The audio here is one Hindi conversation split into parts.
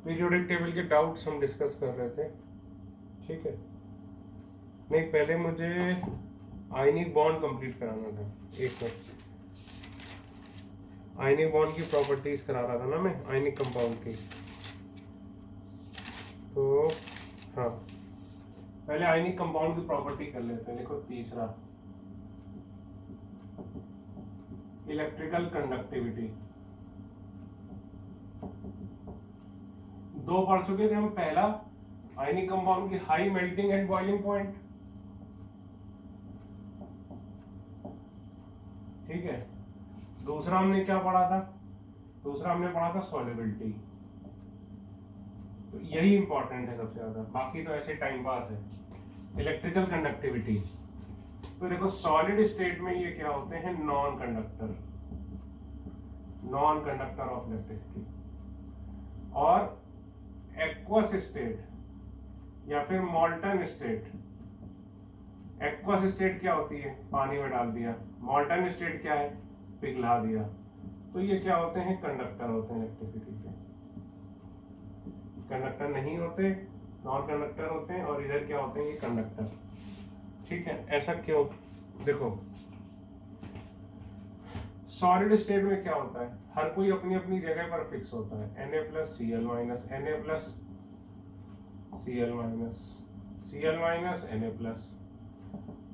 पीरियोडिक टेबल के डाउट्स हम डिस्कस कर रहे थे, ठीक है। नहीं, पहले मुझे आयनिक बॉन्ड कंप्लीट कराना था। एक मिनट, आयनिक बॉन्ड की प्रॉपर्टीज करा रहा था ना मैं, आयनिक कंपाउंड की। तो हाँ, पहले आयनिक कंपाउंड की प्रॉपर्टी कर लेते हैं। देखो तीसरा, इलेक्ट्रिकल कंडक्टिविटी। दो पढ़ चुके थे हम। पहला, आयनिक कंपाउंड की high melting and boiling point, ठीक है। दूसरा हमने क्या पढ़ा था? दूसरा हमने पढ़ा था सॉल्युबिलिटी। तो यही इंपॉर्टेंट है सबसे ज्यादा, बाकी तो ऐसे टाइम पास है। इलेक्ट्रिकल कंडक्टिविटी, तो देखो सॉलिड स्टेट में ये क्या होते हैं? Non conductor, non conductor of electricity. और एक्वस स्टेट या फिर मॉल्टन स्टेट। एक्वस स्टेट क्या होती है? पानी में डाल दिया। मॉल्टन स्टेट क्या है? पिघला दिया। तो ये क्या होते हैं? कंडक्टर होते हैं इलेक्ट्रिसिटी के। कंडक्टर नहीं होते, नॉन कंडक्टर होते हैं। और इधर क्या होते हैं? ये कंडक्टर, ठीक है। ऐसा क्यों? देखो सॉलिड स्टेट में क्या होता है? हर कोई अपनी अपनी जगह पर फिक्स होता है। Na plus Cl minus, Na plus Cl minus, Cl minus Na plus.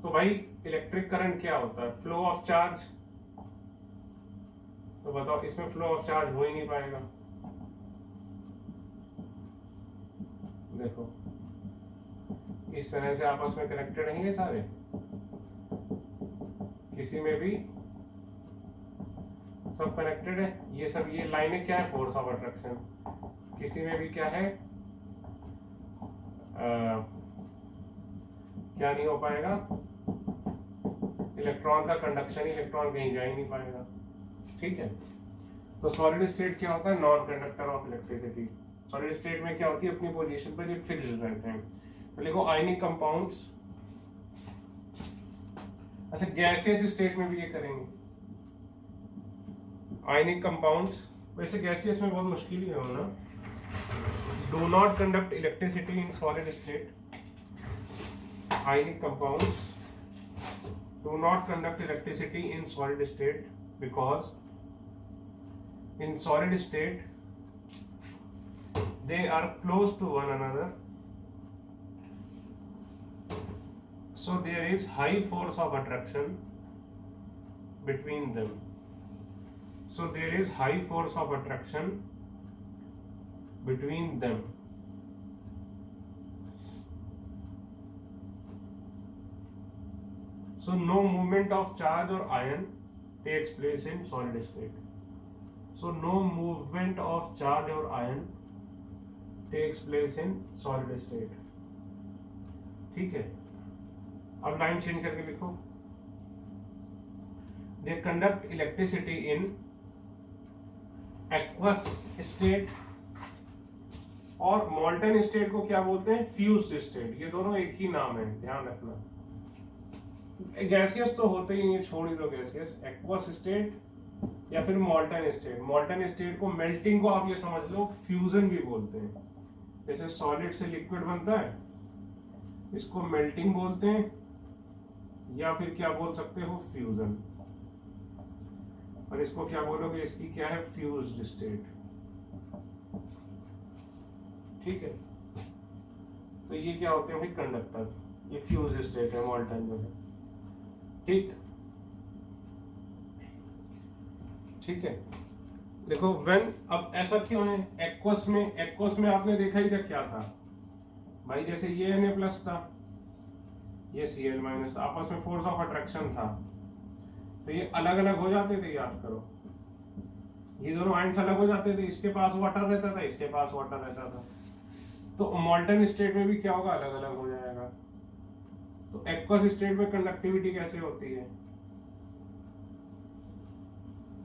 तो भाई इलेक्ट्रिक करंट क्या होता है? Flow of charge. तो बताओ, इसमें फ्लो ऑफ चार्ज हो ही नहीं पाएगा। देखो इस तरह से आपस में कनेक्टेड हैं ये सारे, किसी में भी सब कनेक्टेड है। ये सब, ये लाइनें क्या है? Force of attraction. किसी में भी क्या है? क्या नहीं हो पाएगा? इलेक्ट्रॉन का कंडक्शन, इलेक्ट्रॉन कहीं जा ही नहीं पाएगा, ठीक है। तो सॉलिड स्टेट क्या होता है? Non conductor of electricity. Solid state में क्या होती है? अपनी पोजीशन पर ये फिक्स्ड रहते हैं। तो लिखो आयनिक कंपाउंड्स। अच्छा, गैसियस स्टेट में भी ये करेंगे आयनिक कंपाउंड्स। वैसे गैसियस में बहुत मुश्किल ही होना। Do not conduct electricity in solid state. Ionic compounds do not conduct electricity in solid state because in solid state they are close to one another, so there is high force of attraction between them. So there is high force of attraction between them. So no movement of charge or ion takes place in solid state. So no movement of charge or ion takes place in solid state. ठीक है। अब लाइन चेंज करके लिखो। They conduct electricity in aqueous state और molten state को क्या बोलते हैं? Fused state. ये दोनों एक ही नाम है, ध्यान रखना। गैसियस तो होते ही नहीं, छोड़ ही दो गैसियस। एक्वस स्टेट या फिर मॉल्टन स्टेट। मॉल्टन स्टेट को, मेल्टिंग को आप ये समझ लो फ्यूजन भी बोलते हैं। जैसे सॉलिड से लिक्विड बनता है, इसको मेल्टिंग बोलते हैं, या फिर क्या बोल सकते हो? फ्यूजन। और इसको क्या बोलोगे? इसकी क्या है? फ्यूज्ड स्टेट, ठीक है। तो ये क्या होते हैं भाई? कंडक्टर। ये फ्यूज्ड स्टेट है मॉल्टन जो है, ठीक, ठीक है। देखो व्हेन, अब ऐसा क्यों है एक्वस में? एक्वस में आपने देखा ही क्या था भाई? जैसे ये Na प्लस था, ये Cl माइनस, आपस में फोर्स ऑफ अट्रैक्शन था, तो ये अलग अलग हो जाते थे। याद करो, ये दोनों आयंस अलग हो जाते थे। इसके पास वाटर रहता था, इसके पास वाटर रहता था। तो मॉल्टन स्टेट में भी क्या होगा? अलग अलग हो जाएगा। तो एक्वस स्टेट में कंडक्टिविटी कैसे होती है?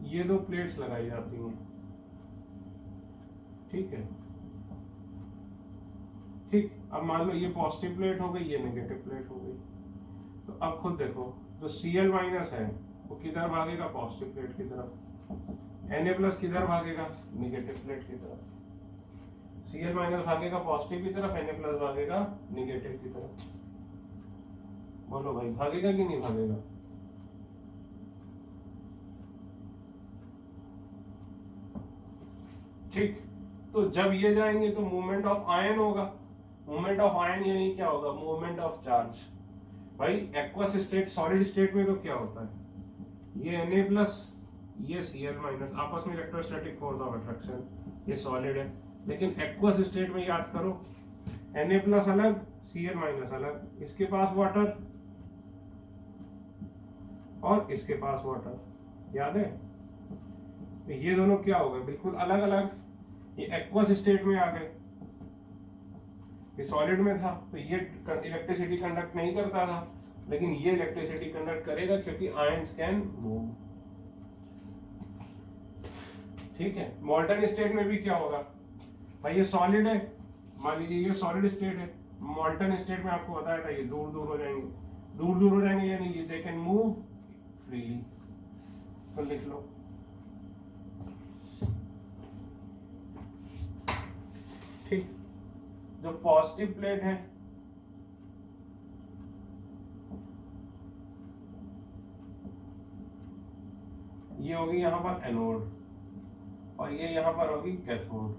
ये दो प्लेट्स लगाई जाती हैं, ठीक है, ठीक। अब मान लो ये पॉजिटिव प्लेट हो गई, ये नेगेटिव प्लेट हो गई। तो अब खुद देखो, जो Cl माइनस है वो किधर भागेगा? पॉजिटिव प्लेट की तरफ। Na प्लस किधर भागेगा? नेगेटिव प्लेट की तरफ। Cl माइनस भागेगा पॉजिटिव की तरफ, Na प्लस भागेगा निगेटिव की तरफ। बोलो भाई भागेगा कि नहीं भागेगा? ठीक, तो जब ये जाएंगे तो मूवमेंट ऑफ आयन होगा। मूवमेंट ऑफ आयन यानी क्या होगा? Movement of charge. भाई एक्वस स्टेट, सॉलिड स्टेट में तो क्या होता है? ये Na प्लस, ये Cl माइनस, आपस में इलेक्ट्रोस्टैटिक फोर्स ऑफ अट्रैक्शन, ये सॉलिड है। लेकिन एक्वस स्टेट में याद करो, Na प्लस अलग, Cl माइनस अलग, इसके पास वाटर और इसके पास वाटर, याद है? तो ये दोनों क्या हो गए? बिल्कुल अलग अलग। ये एक्वस स्टेट में आ गए, ये सॉलिड में था तो ये इलेक्ट्रिसिटी कंडक्ट नहीं करता था, लेकिन ये इलेक्ट्रिसिटी कंडक्ट करेगा क्योंकि आयंस कैन मूव। ठीक है, मोल्टन स्टेट में भी क्या होगा? भाई ये सॉलिड है, मान लीजिए ये सॉलिड स्टेट है, मोल्टन स्टेट में आपको बताया था ये दूर दूर हो जाएंगे, दूर दूर हो जाएंगे यानी ये दे कैन मूव फ्रीली। तो लिख लो, ठीक। जो पॉजिटिव प्लेट है ये होगी यहां पर एनोड और ये यहां पर होगी कैथोड।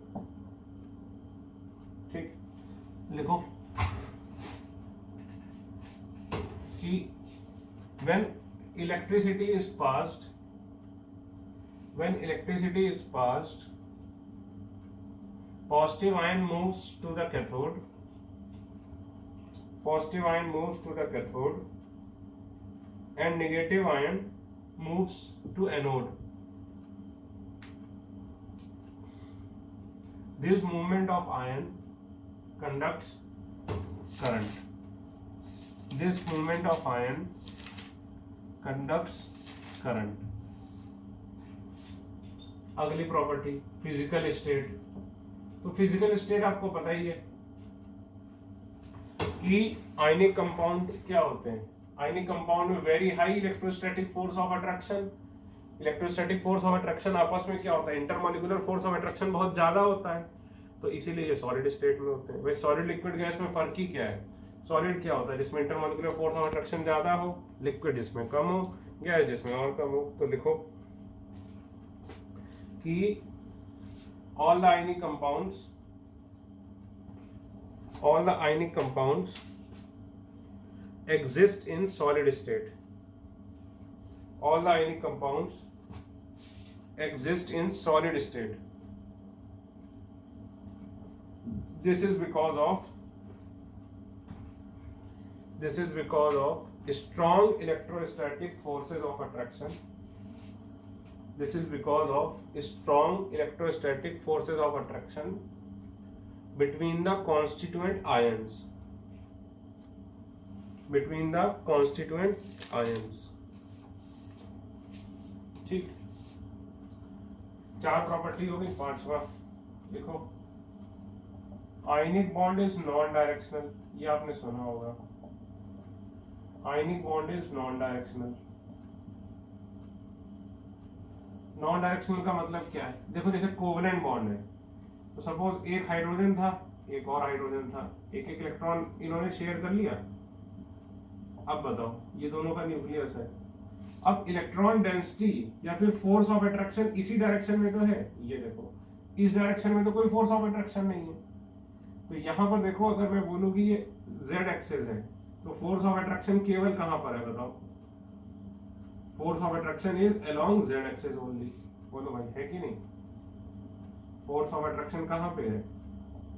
ठीक, लिखो कि when electricity is passed, positive ion moves to the cathode, and negative ion moves to anode. This movement of ion conducts current. अगली प्रॉपर्टी फिजिकल स्टेट। तो फिजिकल स्टेट आपको पता ही है कि आयनिक कंपाउंड क्या होते हैं। आयनिक कंपाउंड में very high electrostatic force of attraction. Electrostatic force of attraction आपस में क्या होता है? इंटरमॉलिक्यूलर फोर्स ऑफ अट्रैक्शन बहुत ज्यादा होता है, तो इसीलिए ये सॉलिड स्टेट में होते हैं। वही सॉलिड लिक्विड गैस में फर्क ही क्या है? सॉलिड क्या होता है? जिसमें इंटरमॉलिक्यूलर फोर्स ऑफ अट्रैक्शन ज्यादा हो, लिक्विड जिसमें कम हो, गैस जिसमें और कम हो। तो लिखो कि all the ionic compounds exist in solid state. All the ionic compounds exist in solid state. This is because of strong electrostatic forces of attraction. This is because of strong electrostatic forces of attraction between the constituent ions. ठीक, चार प्रॉपर्टी होगी। पांचवा लिखो, आयनिक बॉन्ड इज नॉन डायरेक्शनल। ये आपने सुना होगा, आयनिक bond is non directional. Non directional का मतलब क्या है? देखो जैसे कोवलेंट बॉन्ड है, तो सपोज एक हाइड्रोजन था, एक और हाइड्रोजन था, एक एक इलेक्ट्रॉन इन्होंने शेयर कर लिया। अब बताओ, ये दोनों का न्यूक्लियस है। अब इलेक्ट्रॉन डेंसिटी या फिर फोर्स ऑफ अट्रैक्शन इसी डायरेक्शन में तो है। ये देखो, इस डायरेक्शन में तो कोई फोर्स ऑफ अट्रैक्शन नहीं है। तो यहां पर देखो, अगर मैं बोलूं कि ये जेड एक्सिस है, तो फोर्स ऑफ अट्रैक्शन केवल कहां पर है? बताओ, force of attraction is along Z axis only. बोलो भाई, है कि नहीं? फोर्स ऑफ अट्रैक्शन कहां पे है?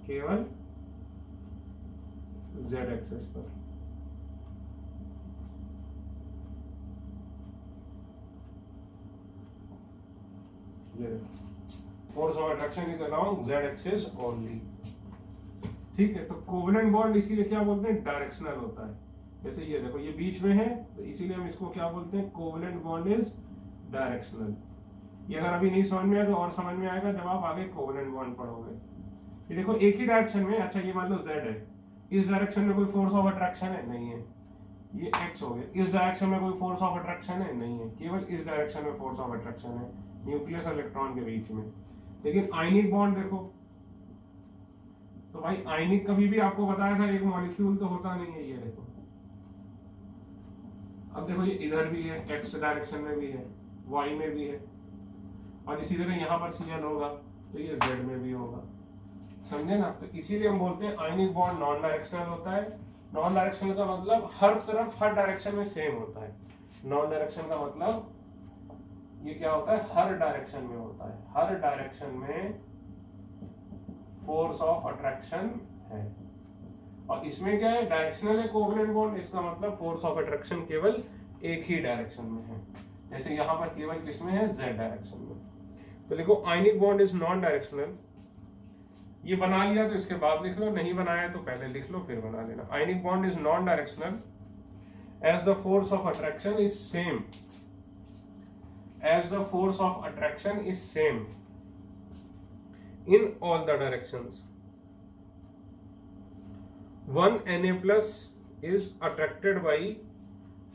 केवल जेड एक्सिस पर। ये force of attraction is along Z axis only. ठीक है, तो कोवेलेंट बॉन्ड इसीलिए क्या बोलते हैं? डायरेक्शनल होता है। जैसे ये देखो, ये बीच में है, तो इसीलिए हम इसको क्या बोलते हैं? Covalent bond is directional. ये अगर अभी नहीं समझ में आया तो और समझ में आएगा जब आप आगे कोवेलेंट बॉन्ड पढ़ोगे। ये देखो, एक ही डायरेक्शन में, अच्छा ये मान लो Z है, इस डायरेक्शन में कोई फोर्स ऑफ अट्रैक्शन है? नहीं है। ये X हो गया, इस डायरेक्शन में कोई फोर्स ऑफ अट्रैक्शन है? नहीं है। केवल इस डायरेक्शन में फोर्स ऑफ अट्रैक्शन है, न्यूक्लियस और इलेक्ट्रॉन के बीच में। लेकिन आयनिक बॉन्ड देखो, तो भाई आयनिक कभी भी आपको बताया था एक मॉलिक्यूल तो होता नहीं है। ये देखो, अब देखो ये इधर भी है, एक्स डायरेक्शन में भी है, वाई में भी है, और इसी तरह यहाँ पर Cl होगा तो ये Z में भी होगा, समझे ना। तो इसीलिए हम बोलते हैं आयनिक बॉन्ड नॉन डायरेक्शनल होता है। नॉन डायरेक्शनल का मतलब हर तरफ हर डायरेक्शन में सेम होता है। नॉन डायरेक्शन का मतलब ये क्या होता है, हर डायरेक्शन में होता है, हर डायरेक्शन में फोर्स ऑफ अट्रैक्शन है। और इसमें क्या है, डायरेक्शनल है कोवैलेंट बॉन्ड, इसका मतलब फोर्स ऑफ अट्रैक्शन केवल एक ही डायरेक्शन में है। जैसे यहाँ पर केवल किसमें है, Z डायरेक्शन में। तो देखो आयनिक बॉन्ड इज नॉन डायरेक्शनल। ये बना लिया तो इसके बाद लिख लो, नहीं बनाया तो पहले लिख लो फिर बना लेना। आयनिक bond is non directional as the force of attraction is same, as the force of attraction is same in all the directions. One Na plus is attracted by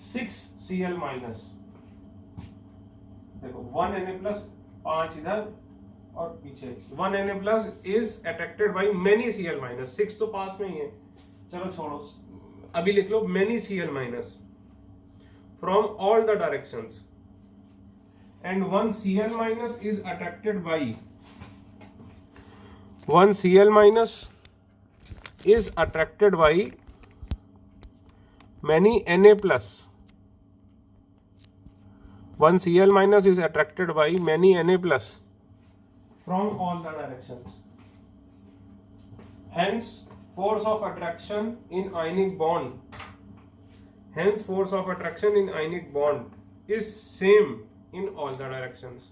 6 Cl minus। देखो 1 Na plus 5 इधर और पीछे, 1 Na plus is attracted by many Cl minus, 6 तो पास में ही है, चलो छोड़ो, अभी लिख लो many Cl minus from all the directions, and 1 Cl minus is attracted by 1 Cl minus is attracted by many Na plus। 1 Cl minus is attracted by many Na plus from all the directions. Hence force of attraction in ionic bond, hence force of attraction in ionic bond is same in all the directions.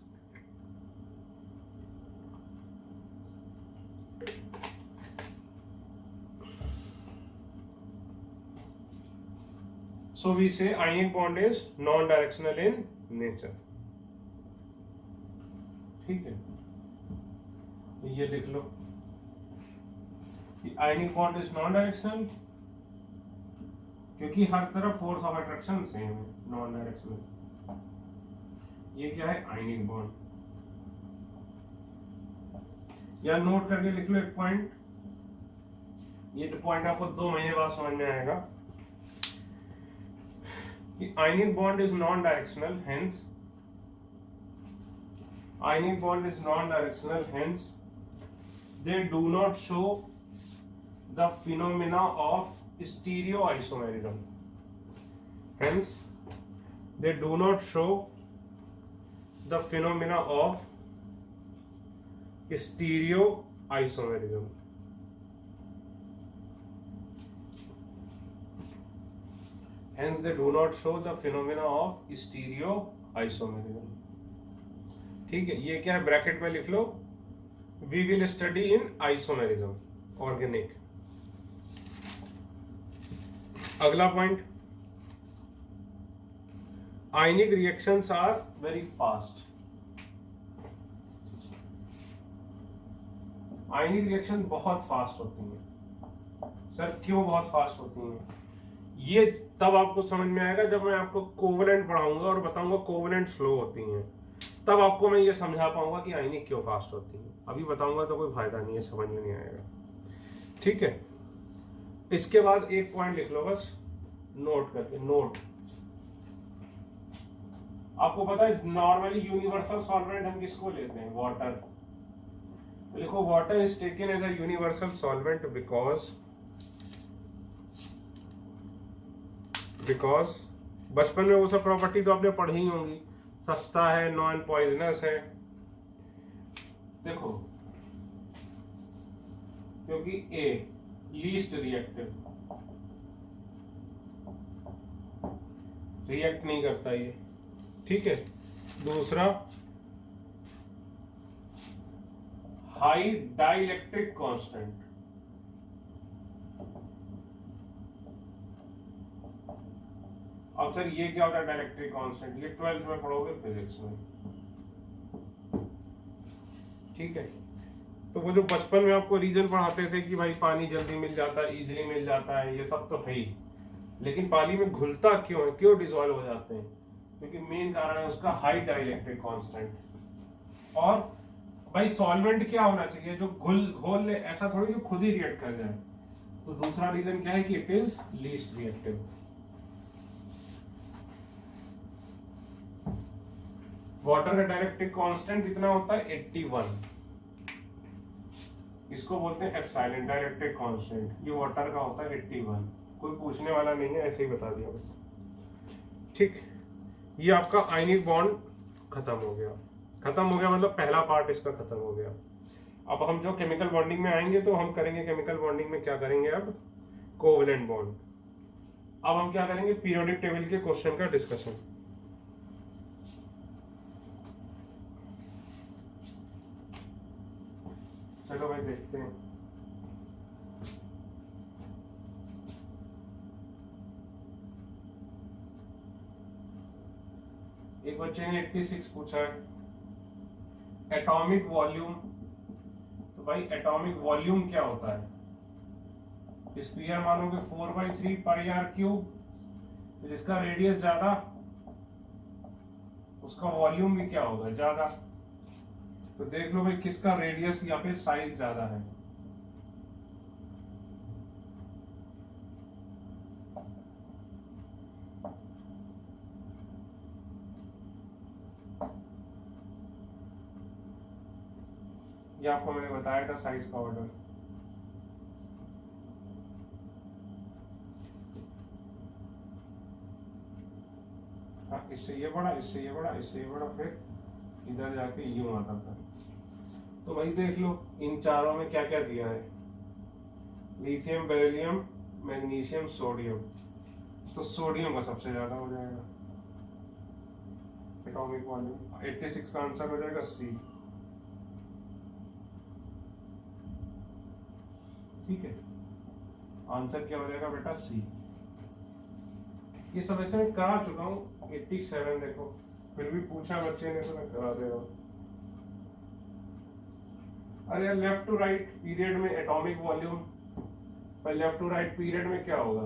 So we say ionic bond is non-directional in nature। ठीक है, ये लिख लो, ionic bond is non directional क्योंकि हर तरफ फोर्स ऑफ अट्रैक्शन सेम है, नॉन डायरेक्शनल। ये क्या है, आयनिक बॉन्ड। या नोट करके लिख लो एक पॉइंट, ये तो पॉइंट आपको 2 महीने बाद समझ में आएगा कि आयनिक bond is non directional, hence ionic bond is non directional, hence they do not show the phenomena of stereoisomerism, hence they do not show the phenomena of stereoisomerism। hence they do not show the phenomena of stereoisomerism। ठीक है, ये क्या है, ब्रैकेट में लिख लो, we will study in isomerism, organic। अगला point, ionic reactions are very fast. Ionic reaction बहुत फास्ट होती हैं। सर क्यों बहुत फास्ट होती हैं? ये तब आपको समझ में आएगा जब मैं आपको कोवेलेंट पढ़ाऊंगा और बताऊंगा कोवेलेंट स्लो होती हैं, तब आपको मैं ये समझा पाऊंगा कि आयनिक क्यों फास्ट होती है। अभी बताऊंगा तो कोई फायदा नहीं है, समझ में नहीं आएगा। ठीक है, इसके बाद एक पॉइंट लिख लो बस, नोट करके, नोट। आपको पता है नॉर्मली यूनिवर्सल सॉल्वेंट हम किसको लेते हैं, वाटर। तो लिखो water is taken as a universal solvent because बचपन में वो सब प्रॉपर्टी तो आपने पढ़ी ही होंगी, सस्ता है, नॉन पॉइजनस है। देखो क्योंकि ए लीस्ट रिएक्टिव, रिएक्ट नहीं करता ये, ठीक है। दूसरा हाई डाइलेक्ट्रिक कांस्टेंट, अब सर ये क्या होता है डाइलेक्ट्रिक कांस्टेंट, ये 12th में पढ़ोगे फिजिक्स में, ठीक है। तो वो जो बचपन में आपको रीजन पढ़ाते थे कि भाई पानी जल्दी मिल जाता है, इजीली मिल जाता है, ये सब तो है ही, लेकिन पानी में घुलता क्यों है, क्यों डिसॉल्व हो जाते हैं? क्योंकि मेन कारण है उसका हाई डाइलेक्ट्रिक कांस्टेंट। और भाई सॉल्वेंट क्या होना चाहिए, जो घोल ले, ऐसा थोड़ी जो खुद ही रिएक्ट कर जाए। तो दूसरा रीजन क्या है कि it is least reactive. Water का डायरेक्टिक कांस्टेंट कितना होता है 81, इसको बोलते हैं एप्सिलॉन डायरेक्टिक कांस्टेंट। ये वाटर का होता है 81, कोई पूछने वाला नहीं है, ऐसे ही बता दिया बस। ठीक, ये आपका आयनिक बॉन्ड खत्म हो गया। खत्म हो गया मतलब पहला पार्ट इसका खत्म हो गया। अब हम जो केमिकल बॉन्डिंग में आएंगे तो हम करेंगे केमिकल बॉन्डिंग में क्या करेंगे, अब कोवेलेंट बॉन्ड। अब हम क्या करेंगे, पीरियोडिक टेबल के क्वेश्चन का डिस्कशन। चलो भाई देखते हैं। एक बच्चे ने 86 पूछा है एटॉमिक वॉल्यूम। तो भाई एटॉमिक वॉल्यूम क्या होता है, स्क्वायर मानोगे 4/3 पाई आर क्यूब, तो जिसका रेडियस ज्यादा उसका वॉल्यूम भी क्या होगा ज्यादा। तो देख लो भाई किसका रेडियस या फिर साइज ज्यादा है। ये आपको मैंने बताया था साइज का ऑर्डर। हाँ, इससे ये बड़ा, इससे ये बड़ा, इससे ये बड़ा, फिर इधर जाके यूं आता था। तो भाई देख लो इन चारों में क्या क्या दिया है, लिथियम, बेरिलियम, मैग्नीशियम, सोडियम। तो सोडियम का सबसे ज्यादा हो जाएगा एटॉमिक वॉल्यूम। 86 का आंसर हो जाएगा सी। ठीक है, आंसर क्या हो जाएगा बेटा सी। ये सब ऐसे मैं करा चुका हूँ 87, देखो फिर भी पूछा बच्चे ने तो मैं करा दे रहा हूँ। अरे यार लेफ्ट टू राइट पीरियड में एटॉमिक वॉल्यूम, पर लेफ्ट टू राइट पीरियड में क्या होगा,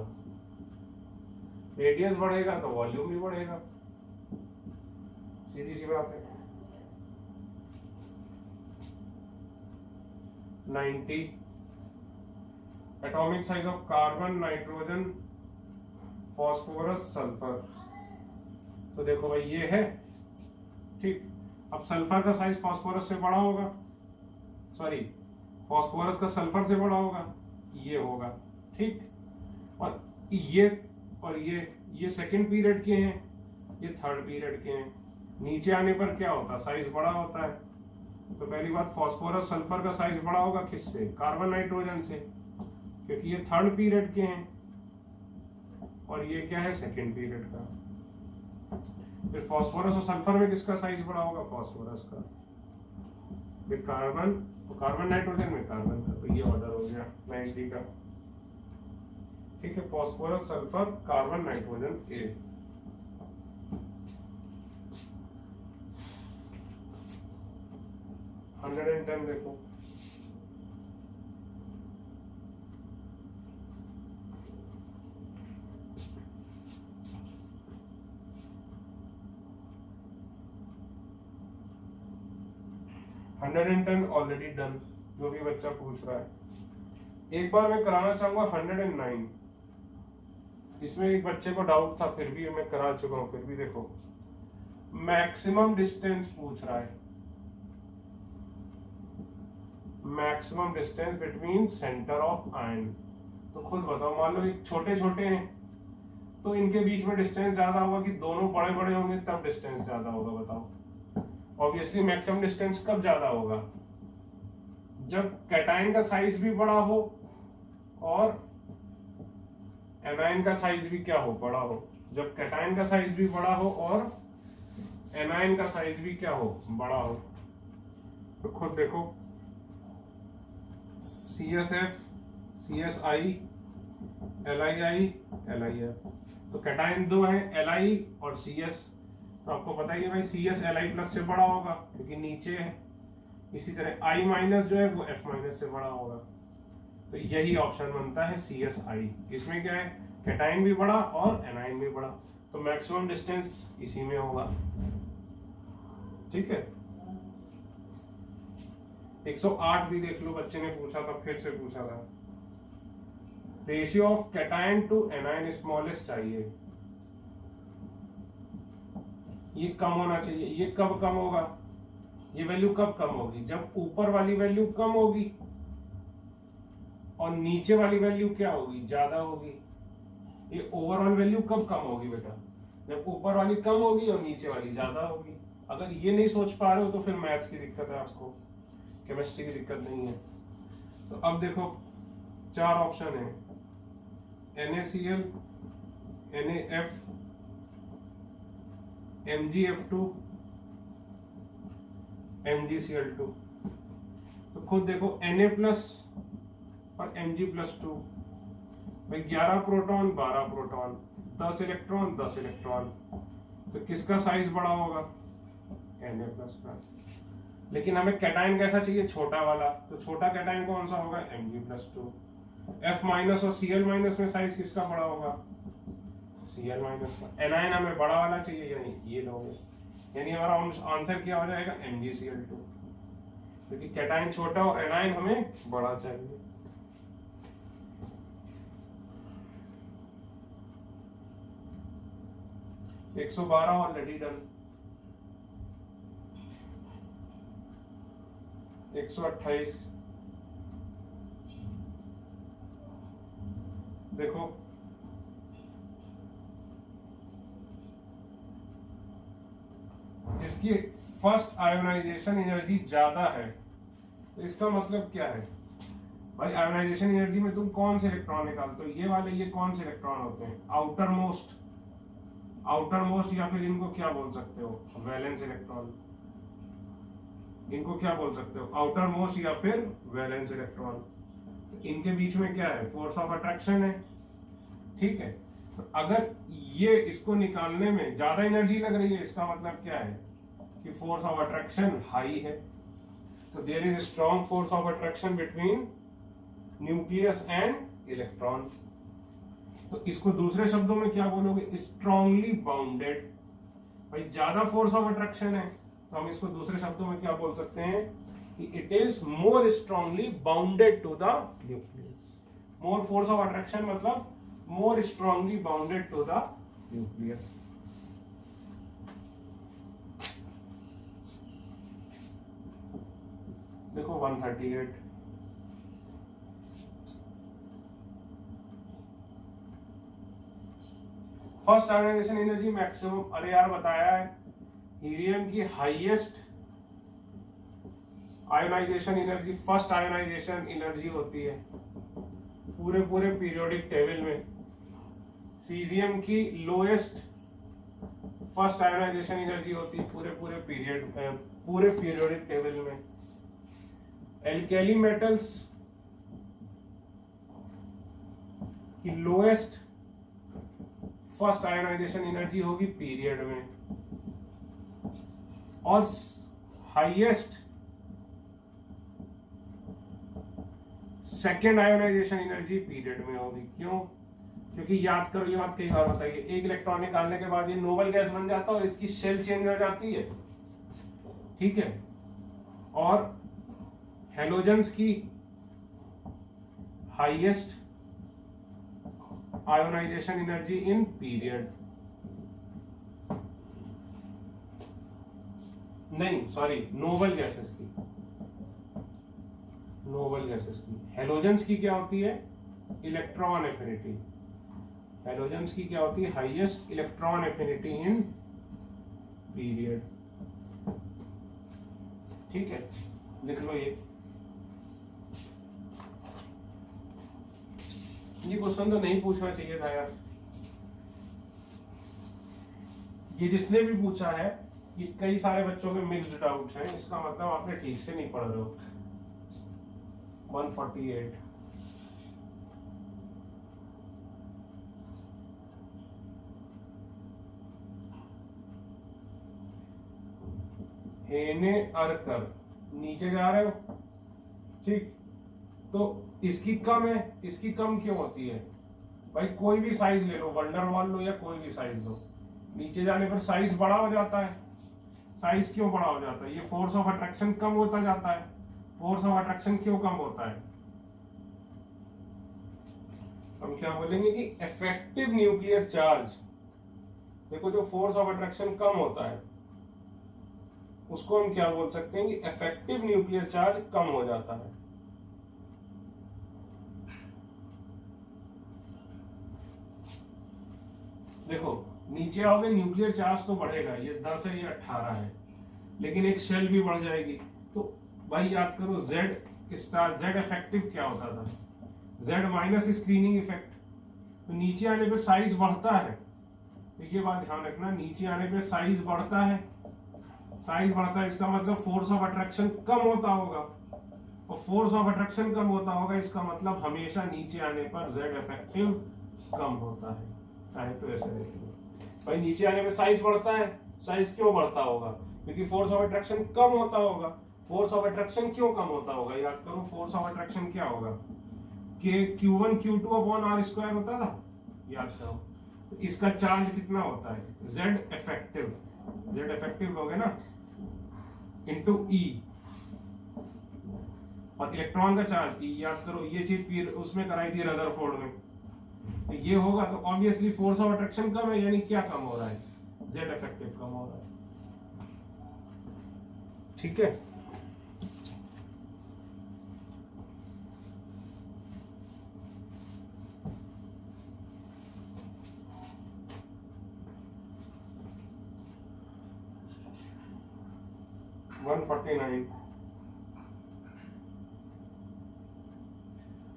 रेडियस बढ़ेगा तो वॉल्यूम भी बढ़ेगा, सीधी सी बात है। 90 atomic size of carbon, nitrogen, phosphorus, sulphur. तो देखो भाई ये है ठीक। अब सल्फर का साइज फॉस्फोरस से बड़ा होगा, सॉरी फॉस्फोरस का सल्फर से बड़ा होगा, ये होगा ठीक। और ये सेकंड पीरियड के हैं, ये थर्ड पीरियड के हैं। नीचे आने पर क्या होता है, साइज बड़ा होता है। तो पहली बात फॉस्फोरस सल्फर का साइज बड़ा होगा किससे, कार्बन नाइट्रोजन से, क्योंकि ये थर्ड पीरियड के हैं और ये क्या है सेकंड पीरियड का। फिर फॉस्फोरस और सल्फर में किसका साइज बड़ा होगा, फॉस्फोरस का। फिर कार्बन, तो कार्बन नाइट्रोजन में कार्बन का। तो ये ऑर्डर हो गया 90 का। ठीक है, phosphorus, sulphur, carbon, nitrogen, A. Hundred and 10 देखो, हंड्रेड एंड 10 ऑलरेडी डन, जो भी बच्चा पूछ रहा है। एक बार मैं कराना चाहूंगा 109। इसमें एक बच्चे को डाउट था, फिर भी मैं करा चुका हूं। फिर भी देखो मैक्सिमम डिस्टेंस पूछ रहा है, maximum distance between centre of ion. तो खुद बताओ, मान लो एक छोटे छोटे हैं तो इनके बीच में डिस्टेंस ज्यादा होगा कि दोनों बड़े बड़े होंगे तब डिस्टेंस ज्यादा होगा, बताओ। ऑब्वियसली मैक्सिमम डिस्टेंस कब ज्यादा होगा, जब कैटायन का साइज भी बड़ा हो और एनायन का साइज भी क्या हो, बड़ा हो। जब कैटायन का साइज भी बड़ा हो और एनायन का साइज भी क्या हो, बड़ा हो। तो खुद देखो CSF, CSI, LII, LIF। तो कैटायन दो है, Li और CS। तो आपको पता ही है भाई CS Li प्लस से बड़ा होगा क्योंकि नीचे है। इसी तरह I माइनस जो है वो F माइनस से बड़ा होगा। तो यही ऑप्शन बनता है CSI। इसमें क्या है, कैटायन भी बड़ा और एनायन भी बड़ा, तो मैक्सिमम डिस्टेंस इसी में होगा। ठीक है, 108 भी देख लो, बच्चे ने पूछा था, फिर से पूछा था। Ratio of cation to anion smallest चाहिए, ये कम होना चाहिए। ये कब कम होगा, ये वैल्यू कब कम होगी, जब ऊपर वाली वैल्यू कम होगी और नीचे वाली वैल्यू क्या होगी, ज्यादा होगी। ये ओवरऑल वैल्यू कब कम होगी बेटा, जब ऊपर वाली कम होगी और नीचे वाली ज्यादा होगी। अगर ये नहीं सोच पा रहे हो तो फिर मैथ्स की दिक्कत है आपको, केमिस्ट्री की दिक्कत नहीं है। तो अब देखो 4 ऑप्शन है, NaCl, NaF, MgF2, MgCl2। तो खुद देखो Na प्लस और Mg+2, भाई 11 प्रोटॉन 12 प्रोटॉन 10 इलेक्ट्रॉन 10 इलेक्ट्रॉन, तो किसका साइज बड़ा होगा, Na+। लेकिन हमें कैटायन कैसा चाहिए, छोटा वाला, तो छोटा कैटायन कौन सा होगा, Mg+2। F- और Cl- में साइज किसका बड़ा होगा, Cl- का। एनायन हमें बड़ा वाला चाहिए, यानी ये लोगे, यानी हमारा आंसर क्या हो जाएगा, MgCl2, क्योंकि कैटायन छोटा और एनायन हमें बड़ा चाहिए। एक 112 ऑलरेडी डन, 128। देखो जिसकी फर्स्ट आयोनाइजेशन एनर्जी ज्यादा है, तो इसका मतलब क्या है भाई, आयोनाइजेशन एनर्जी में तुम कौन से इलेक्ट्रॉन निकालते हो, ये वाले, ये कौन से इलेक्ट्रॉन होते हैं, आउटर मोस्ट, या फिर इनको क्या बोल सकते हो, वैलेंस इलेक्ट्रॉन। इनको क्या बोल सकते हो, आउटर मोस्ट या फिर वैलेंस इलेक्ट्रॉन। इनके बीच में क्या है, फोर्स ऑफ अट्रैक्शन है, ठीक है। तो अगर ये इसको निकालने में ज्यादा एनर्जी लग रही है, इसका मतलब क्या है कि फोर्स ऑफ अट्रैक्शन हाई है। तो there is strong force of attraction between nucleus and electron. तो इसको दूसरे शब्दों में क्या बोलोगे, स्ट्रांगली बाउंडेड। भाई ज्यादा फोर्स ऑफ अट्रैक्शन है, तो हम इसको दूसरे शब्दों में क्या बोल सकते हैं कि it is more strongly bounded to the nucleus. More force of attraction मतलब more strongly bounded to the nucleus. देखो 138, फर्स्ट आयोनाइजेशन एनर्जी मैक्सिमम, अरे यार बताया है, हीलियम की highest ionization energy, first ionization energy होती है पूरे पीरियोडिक टेबल में। सीजियम की लोएस्ट फर्स्ट आयोनाइजेशन एनर्जी होती है पूरे पीरियोडिक टेबल में। एल्केली मेटल्स की लोएस्ट फर्स्ट आयोनाइजेशन एनर्जी होगी पीरियड में, और highest second ionization energy period में होगी। क्यों, क्योंकि याद करो, ये बात कई बार बताइए, एक इलेक्ट्रॉन निकालने के बाद ये नोबल गैस बन जाता है और इसकी शेल चेंज हो जाती है, ठीक है। और हेलोजेंस की highest ionization energy in period, नहीं सॉरी, नोबल गैसेस की, हेलोजेंस की क्या होती है, इलेक्ट्रॉन एफिनिटी। हेलोजेंस की क्या होती है, highest electron affinity in period, ठीक है। लिख लो ये क्वेश्चन तो नहीं पूछना चाहिए था यार, ये जिसने भी पूछा है, ये कई सारे बच्चों के मिक्स्ड डाउट्स हैं, इसका मतलब आपने ठीक से नहीं पढ़ रहे हो। 148, हेने अरकर, नीचे जा रहे हो, ठीक। तो इसकी कम है, इसकी कम क्यों होती है भाई, कोई भी साइज ले लो, वंडरवॉल लो या कोई भी साइज लो, नीचे जाने पर साइज बड़ा हो जाता है। साइज क्यों बड़ा हो जाता है, ये फोर्स ऑफ अट्रैक्शन कम होता जाता है। फोर्स ऑफ अट्रैक्शन क्यों कम होता है? हम क्या बोलेंगे कि इफेक्टिव न्यूक्लियर चार्ज, देखो जो फोर्स ऑफ अट्रैक्शन कम होता है उसको हम क्या बोल सकते हैं कि इफेक्टिव न्यूक्लियर चार्ज कम हो जाता है। देखो नीचे आओगे न्यूक्लियर चार्ज तो बढ़ेगा, ये 10 है ये 18 है, लेकिन एक शेल भी बढ़ जाएगी। तो भाई याद करो Z स्टार, Z इफेक्टिव क्या होता था? Z minus screening effect. तो नीचे आने पे साइज बढ़ता है, तो ये बात ध्यान रखना, नीचे आने पे साइज बढ़ता है, साइज बढ़ता है इसका मतलब फोर्स ऑफ अट्रैक्शन कम होता होगा, और फोर्स ऑफ अट्रैक्शन कम होता होगा इसका मतलब हमेशा नीचे आने पर Z इफेक्टिव कम होता है। चाहे तो ऐसे देख लो भाई, नीचे आने पे साइज बढ़ता है, साइज क्यों बढ़ता होगा? क्योंकि फोर्स ऑफ अट्रैक्शन कम होता होगा। फोर्स ऑफ अट्रैक्शन क्यों कम होता होगा? याद करो फोर्स ऑफ अट्रैक्शन क्या होगा कि Q1 Q2 upon R square होता था, याद करो। तो इसका चार्ज कितना होता है? Z इफेक्टिव, Z इफेक्टिव लोगे ना इनटू E, और इलेक्ट्रॉन का चार्ज E, याद करो ये चीज उसमें कराई थी रदरफोर्ड में। तो ये होगा तो ऑब्वियसली फोर्स ऑफ अट्रैक्शन कम है, यानी क्या कम हो रहा है? Z इफेक्टिव कम हो रहा है। ठीक है,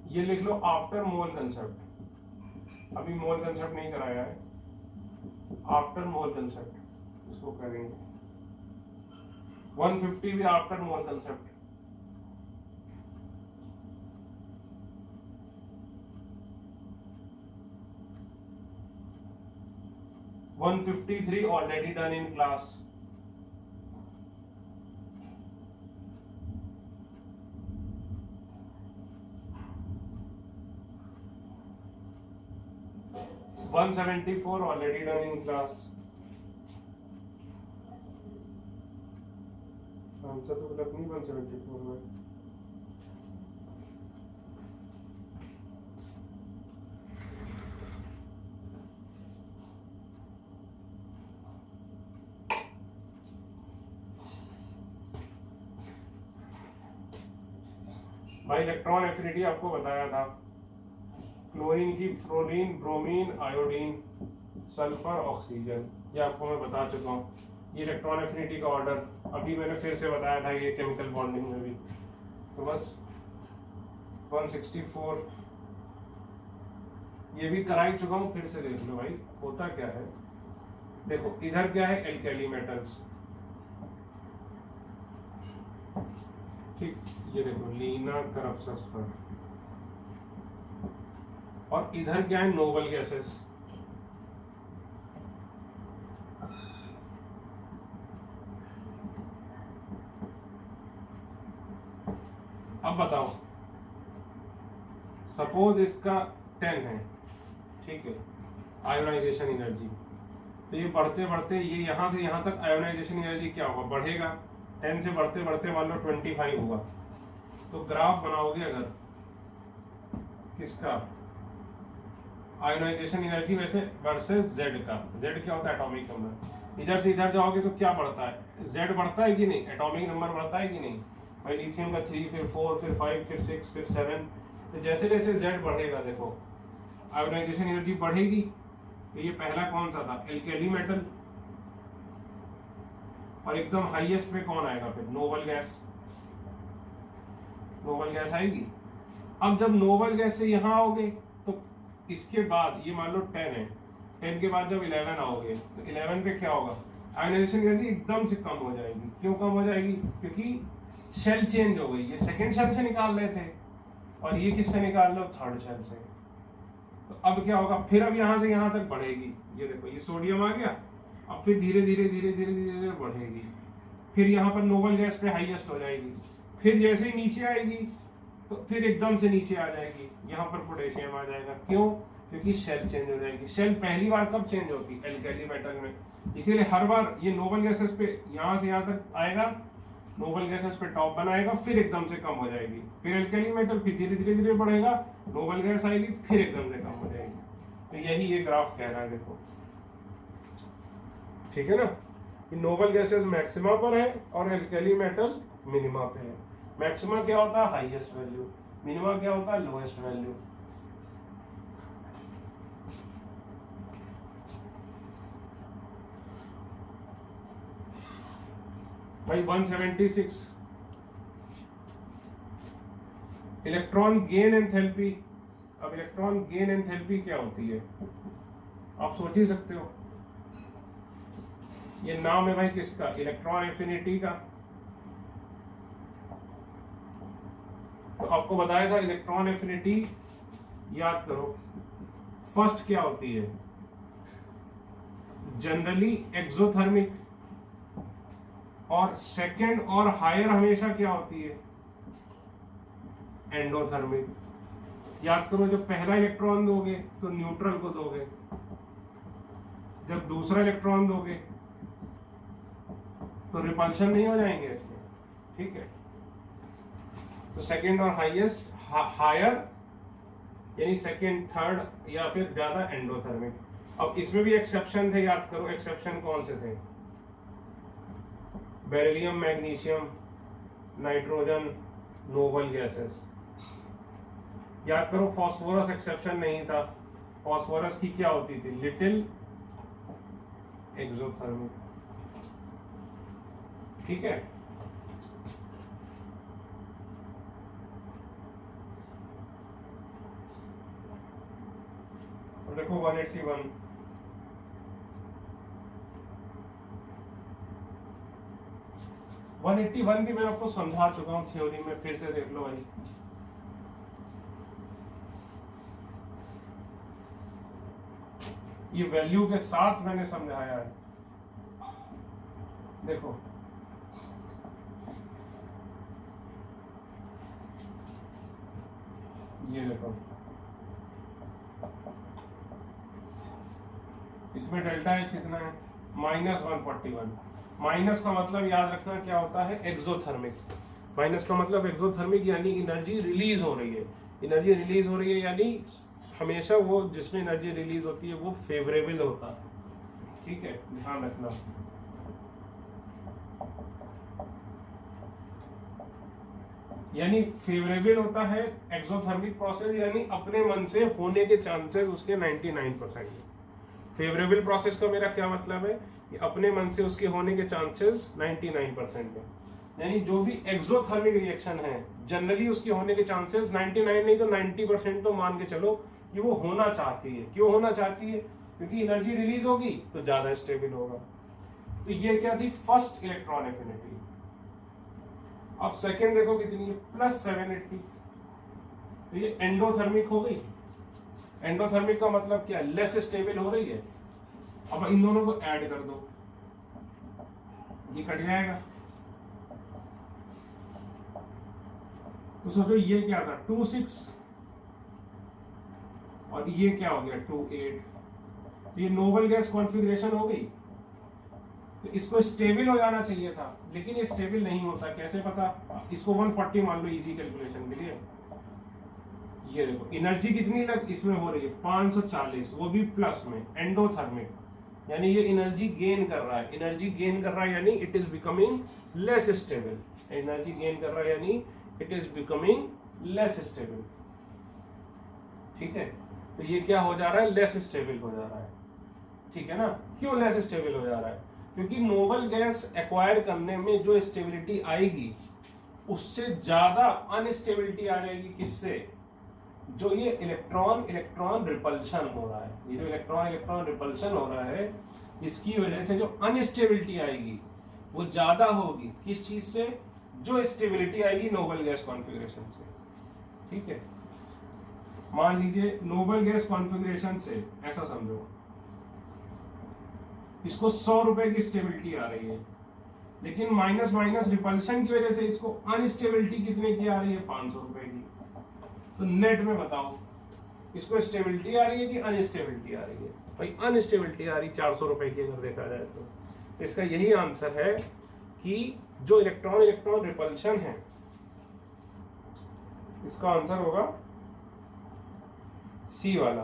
ये लिख लो आफ्टर मोल कंसेप्ट। अभी मोल कंसेप्ट नहीं कराया है, आफ्टर मोल कंसेप्ट इसको करेंगे। 150 भी after mole concept. One 153 already done in class. One 174 already done in class. Answer तो गलत नहीं 174 में। भाई इलेक्ट्रॉन एफिनिटी आपको बताया था, क्लोरीन की fluorine, bromine, iodine, sulphur, oxygen, ये आपको मैं बता चुका हूँ। ये इलेक्ट्रॉन एफिनिटी का ऑर्डर अभी मैंने फिर से बताया था, ये केमिकल बॉन्डिंग में भी। तो बस 164 ये भी करा ही चुका हूँ, फिर से देख लो भाई होता क्या है। देखो इधर क्या है, एल्केली मेटल्स, ठीक, ये देखो लीना करप्सस्फर, और इधर क्या है, नोबल गैसेस। अब बताओ सपोज इसका 10 है, ठीक है, आयोनाइजेशन एनर्जी। तो ये बढ़ते बढ़ते ये यहां से यहां तक आयोनाइजेशन एनर्जी क्या होगा, बढ़ेगा। 10 से बढ़ते बढ़ते मान लो 25 होगा। तो ग्राफ बनाओगे अगर किसका, आयोनाइजेशन एनर्जी वैसे वर्सेस Z का। Z क्या होता है, एटॉमिक नंबर। इधर से इधर जाओगे तो क्या बढ़ता है, Z बढ़ता है कि नहीं, एटॉमिक नंबर बढ़ता है कि नहीं। भाई लिथियम का 3, फिर 4, फिर 5, फिर 6, फिर 7। तो जैसे जैसे Z बढ़ेगा देखो आयोनाइजेशन एनर्जी बढ़ेगी। तो ये पहला कौन सा था, एल्केली मेटल, और एकदम हाईएस्ट पे कौन आएगा फिर, नोबल गैस। नोबल गैस आएगी। अब जब नोबल गैस से यहाँ आओगे तो इसके बाद ये मान लो 10 है, 10 के बाद जब 11 आओगे तो 11 पे क्या होगा, आयोनाइजेशन एनर्जी एकदम से कम हो जाएगी। क्यों कम हो जाएगी, क्योंकि शेल चेंज हो गई। ये सेकेंड शेल से निकाल रहे थे और ये किससे निकाल लो, थर्ड शेल से। तो अब क्या होगा, फिर अब यहाँ से यहाँ तक बढ़ेगी। ये देखो ये सोडियम आ गया, अब फिर धीरे धीरे धीरे धीरे धीरे धीरे बढ़ेगी। फिर यहाँ पर नोबल गैस पे हाईएस्ट हो जाएगी। फिर जैसे ही नीचे आएगी तो फिर एकदम से नीचे आ जाएगी, यहाँ पर पोटेशियम आ जाएगा। क्यों, क्योंकि शेल चेंज हो जाएगी। शेल पहली बार कब चेंज होती है, एल्केली मेटल में। इसीलिए हर बार ये नोबल गैसेस पे यहाँ से यहाँ तक आएगा नोबल गैसेस पे टॉप बनाएगा, फिर एकदम से कम हो जाएगी, फिर एल्कली मेटल, फिर धीरे धीरे धीरे बढ़ेगा, नोबल गैस आएगी, फिर एकदम से कम हो जाएगी। तो यही ये ग्राफ कह रहा है, देखो ठीक है ना, कि नोबल गैसेस मैक्सिमा पर है और एल्कली मेटल मिनिमा पे है। मैक्सिमा क्या होता है? Highest value. मिनिमा क्या होता है? Lowest value. भाई 176 इलेक्ट्रॉन गेन एंथैल्पी। अब इलेक्ट्रॉन गेन एंथैल्पी क्या होती है आप सोच ही सकते हो। ये नाम है भाई किसका? इलेक्ट्रॉन एफिनिटी का। तो आपको बताया था इलेक्ट्रॉन एफिनिटी, याद करो फर्स्ट क्या होती है? जनरली एक्सोथर्मिक, और सेकंड और हायर हमेशा क्या होती है? एंडोथर्मिक। याद करो, जब पहला इलेक्ट्रॉन दोगे तो न्यूट्रल को दोगे, जब दूसरा इलेक्ट्रॉन दोगे तो रिपल्शन नहीं हो जाएंगे इसमें, ठीक है। तो सेकंड और हाईएस्ट, हायर यानी सेकंड थर्ड या फिर ज्यादा एंडोथर्मिक। अब इसमें भी एक्सेप्शन थे, याद करो एक्सेप्शन कौन से थे? Beryllium, magnesium, nitrogen, noble gases. याद करो फास्फोरस एक्सेप्शन नहीं था। फास्फोरस की क्या होती थी? लिटिल एक्सोथर्मिक, ठीक है। और देखो 181 181 भी मैं आपको समझा चुका हूं थ्योरी में, फिर से देख लो भाई। ये वैल्यू के साथ मैंने समझाया है, देखो ये देखो, इसमें डेल्टा एच कितना है? -141। माइनस का मतलब याद रखना क्या होता है? एक्सोथर्मिक। माइनस का मतलब एक्सोथर्मिक यानी एनर्जी रिलीज हो रही है। एनर्जी रिलीज हो रही है यानी हमेशा वो जिसमें एनर्जी रिलीज होती है वो फेवरेबल होता है, ठीक है, ध्यान रखना। यानी फेवरेबल होता है एक्सोथर्मिक प्रोसेस, यानी अपने मन से होने के चांसेस उसके 99% है। फेवरेबल प्रोसेस का मेरा क्या मतलब है कि अपने मन से उसके होने के चांसेस 99% है। यानी जो भी एक्सोथर्मिक रिएक्शन है जनरली उसके होने के चांसेस 99 नहीं तो 90% तो मान के चलो कि वो होना चाहती है। क्यों होना चाहती है? क्योंकि एनर्जी रिलीज होगी तो ज्यादा स्टेबल होगा। तो ये क्या थी? First electron affinity. अब सेकेंड देखो कितनी है? +780। तो ये एंडोथर्मिक हो गई। एंडोथर्मिक का मतलब क्या? लेस स्टेबल हो रही है। अब इन दोनों को ऐड कर दो, ये कट जाएगा। तो सोचो ये क्या था? 26 और ये क्या हो गया? 28। तो ये नोबल गैस कॉन्फ़िगरेशन हो गई। तो इसको स्टेबल हो जाना चाहिए था, लेकिन ये स्टेबल नहीं होता। कैसे पता? इसको 140 मान लो इजी कैलकुलेशन के लिए। ये देखो एनर्जी कितनी लग इसमें हो रही है? 540, वो भी प्लस में, एंडोथर्मिक। यानी ये एनर्जी गेन कर रहा है। एनर्जी गेन कर रहा है यानी it is becoming less stable. Energy gain कर रहा है यानी it is becoming less stable, ठीक है। तो ये क्या हो जा रहा है? लेस स्टेबल हो जा रहा है, ठीक है ना। क्यों लेस स्टेबल हो जा रहा है? क्योंकि नोबल गैस एक्वायर करने में जो स्टेबिलिटी आएगी उससे ज्यादा अनस्टेबिलिटी आ जाएगी। किससे? जो ये इलेक्ट्रॉन रिपल्शन हो रहा है, ये जो इलेक्ट्रॉन रिपल्शन हो रहा है, इसकी वजह से जो अनस्टेबिलिटी आएगी वो ज्यादा होगी। किस चीज से? जो स्टेबिलिटी आएगी नोबल गैस कॉन्फ़िगरेशन से, ठीक है। मान लीजिए नोबल गैस कॉन्फ़िगरेशन से ऐसा समझो, इसको 100 रुपए की स्टेबिलिटी आ रही है, लेकिन माइनस माइनस रिपल्शन की वजह से इसको अनस्टेबिलिटी कितने की आ रही है? 500 रुपए की। तो नेट में बताओ इसको स्टेबिलिटी आ रही है कि अनस्टेबिलिटी आ रही है? भाई अनस्टेबिलिटी आ रही, 400 रुपए की अगर देखा जाए तो। इसका यही आंसर है कि जो इलेक्ट्रॉन इलेक्ट्रॉन रिपल्शन है, इसका आंसर होगा सी वाला,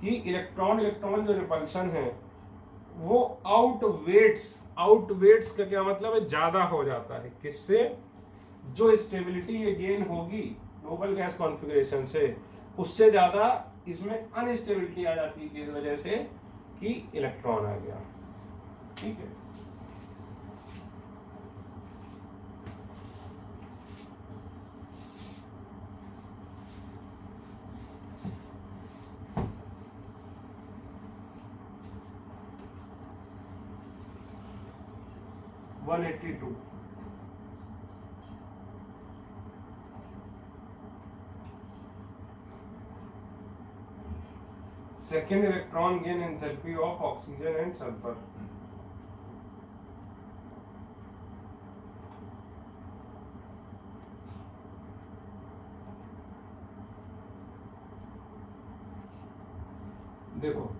कि इलेक्ट्रॉन इलेक्ट्रॉन जो रिपल्शन है वो आउटवेट्स का क्या मतलब है, ज्यादा हो जाता है। किससे? जो स्टेबिलिटी ये गेन होगी नोबल गैस कॉन्फ़िगरेशन से, उससे ज्यादा इसमें अनस्टेबिलिटी आ जाती है, इस वजह से कि इलेक्ट्रॉन आ गया। ठीक है, one 82। Second electron gain enthalpy of oxygen and sulfur. देखो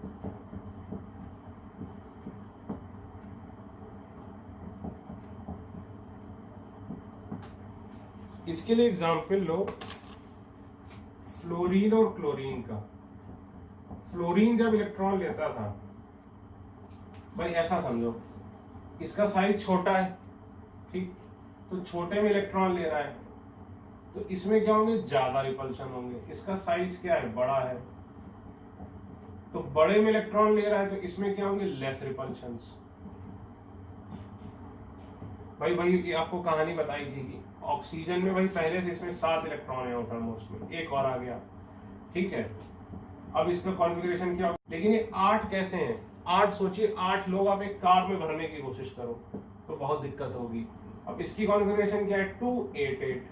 इसके लिए एग्जाम्पल लो फ्लोरीन और क्लोरीन का। फ्लोरीन जब इलेक्ट्रॉन लेता था, भाई ऐसा समझो इसका साइज छोटा है, ठीक, तो छोटे में इलेक्ट्रॉन ले रहा है तो इसमें क्या होंगे, ज्यादा रिपल्शन होंगे। इसका साइज क्या है, बड़ा है, तो बड़े में इलेक्ट्रॉन ले रहा है तो इसमें क्या होंगे, लेस रिपल्शंस। भाई ये आपको कहानी बताई थी कि ऑक्सीजन में भाई पहले से इसमें 7 इलेक्ट्रॉन है आउटर मोस्ट में, एक और आ गया, ठीक है। अब इसका कॉन्फ़िगरेशन क्या, लेकिन ये 8 कैसे हैं? 8 सोचिए, 8 लोग आप एक कार में भरने की कोशिश करो तो बहुत दिक्कत होगी। अब इसकी कॉन्फ़िगरेशन क्या है, 2 8 8,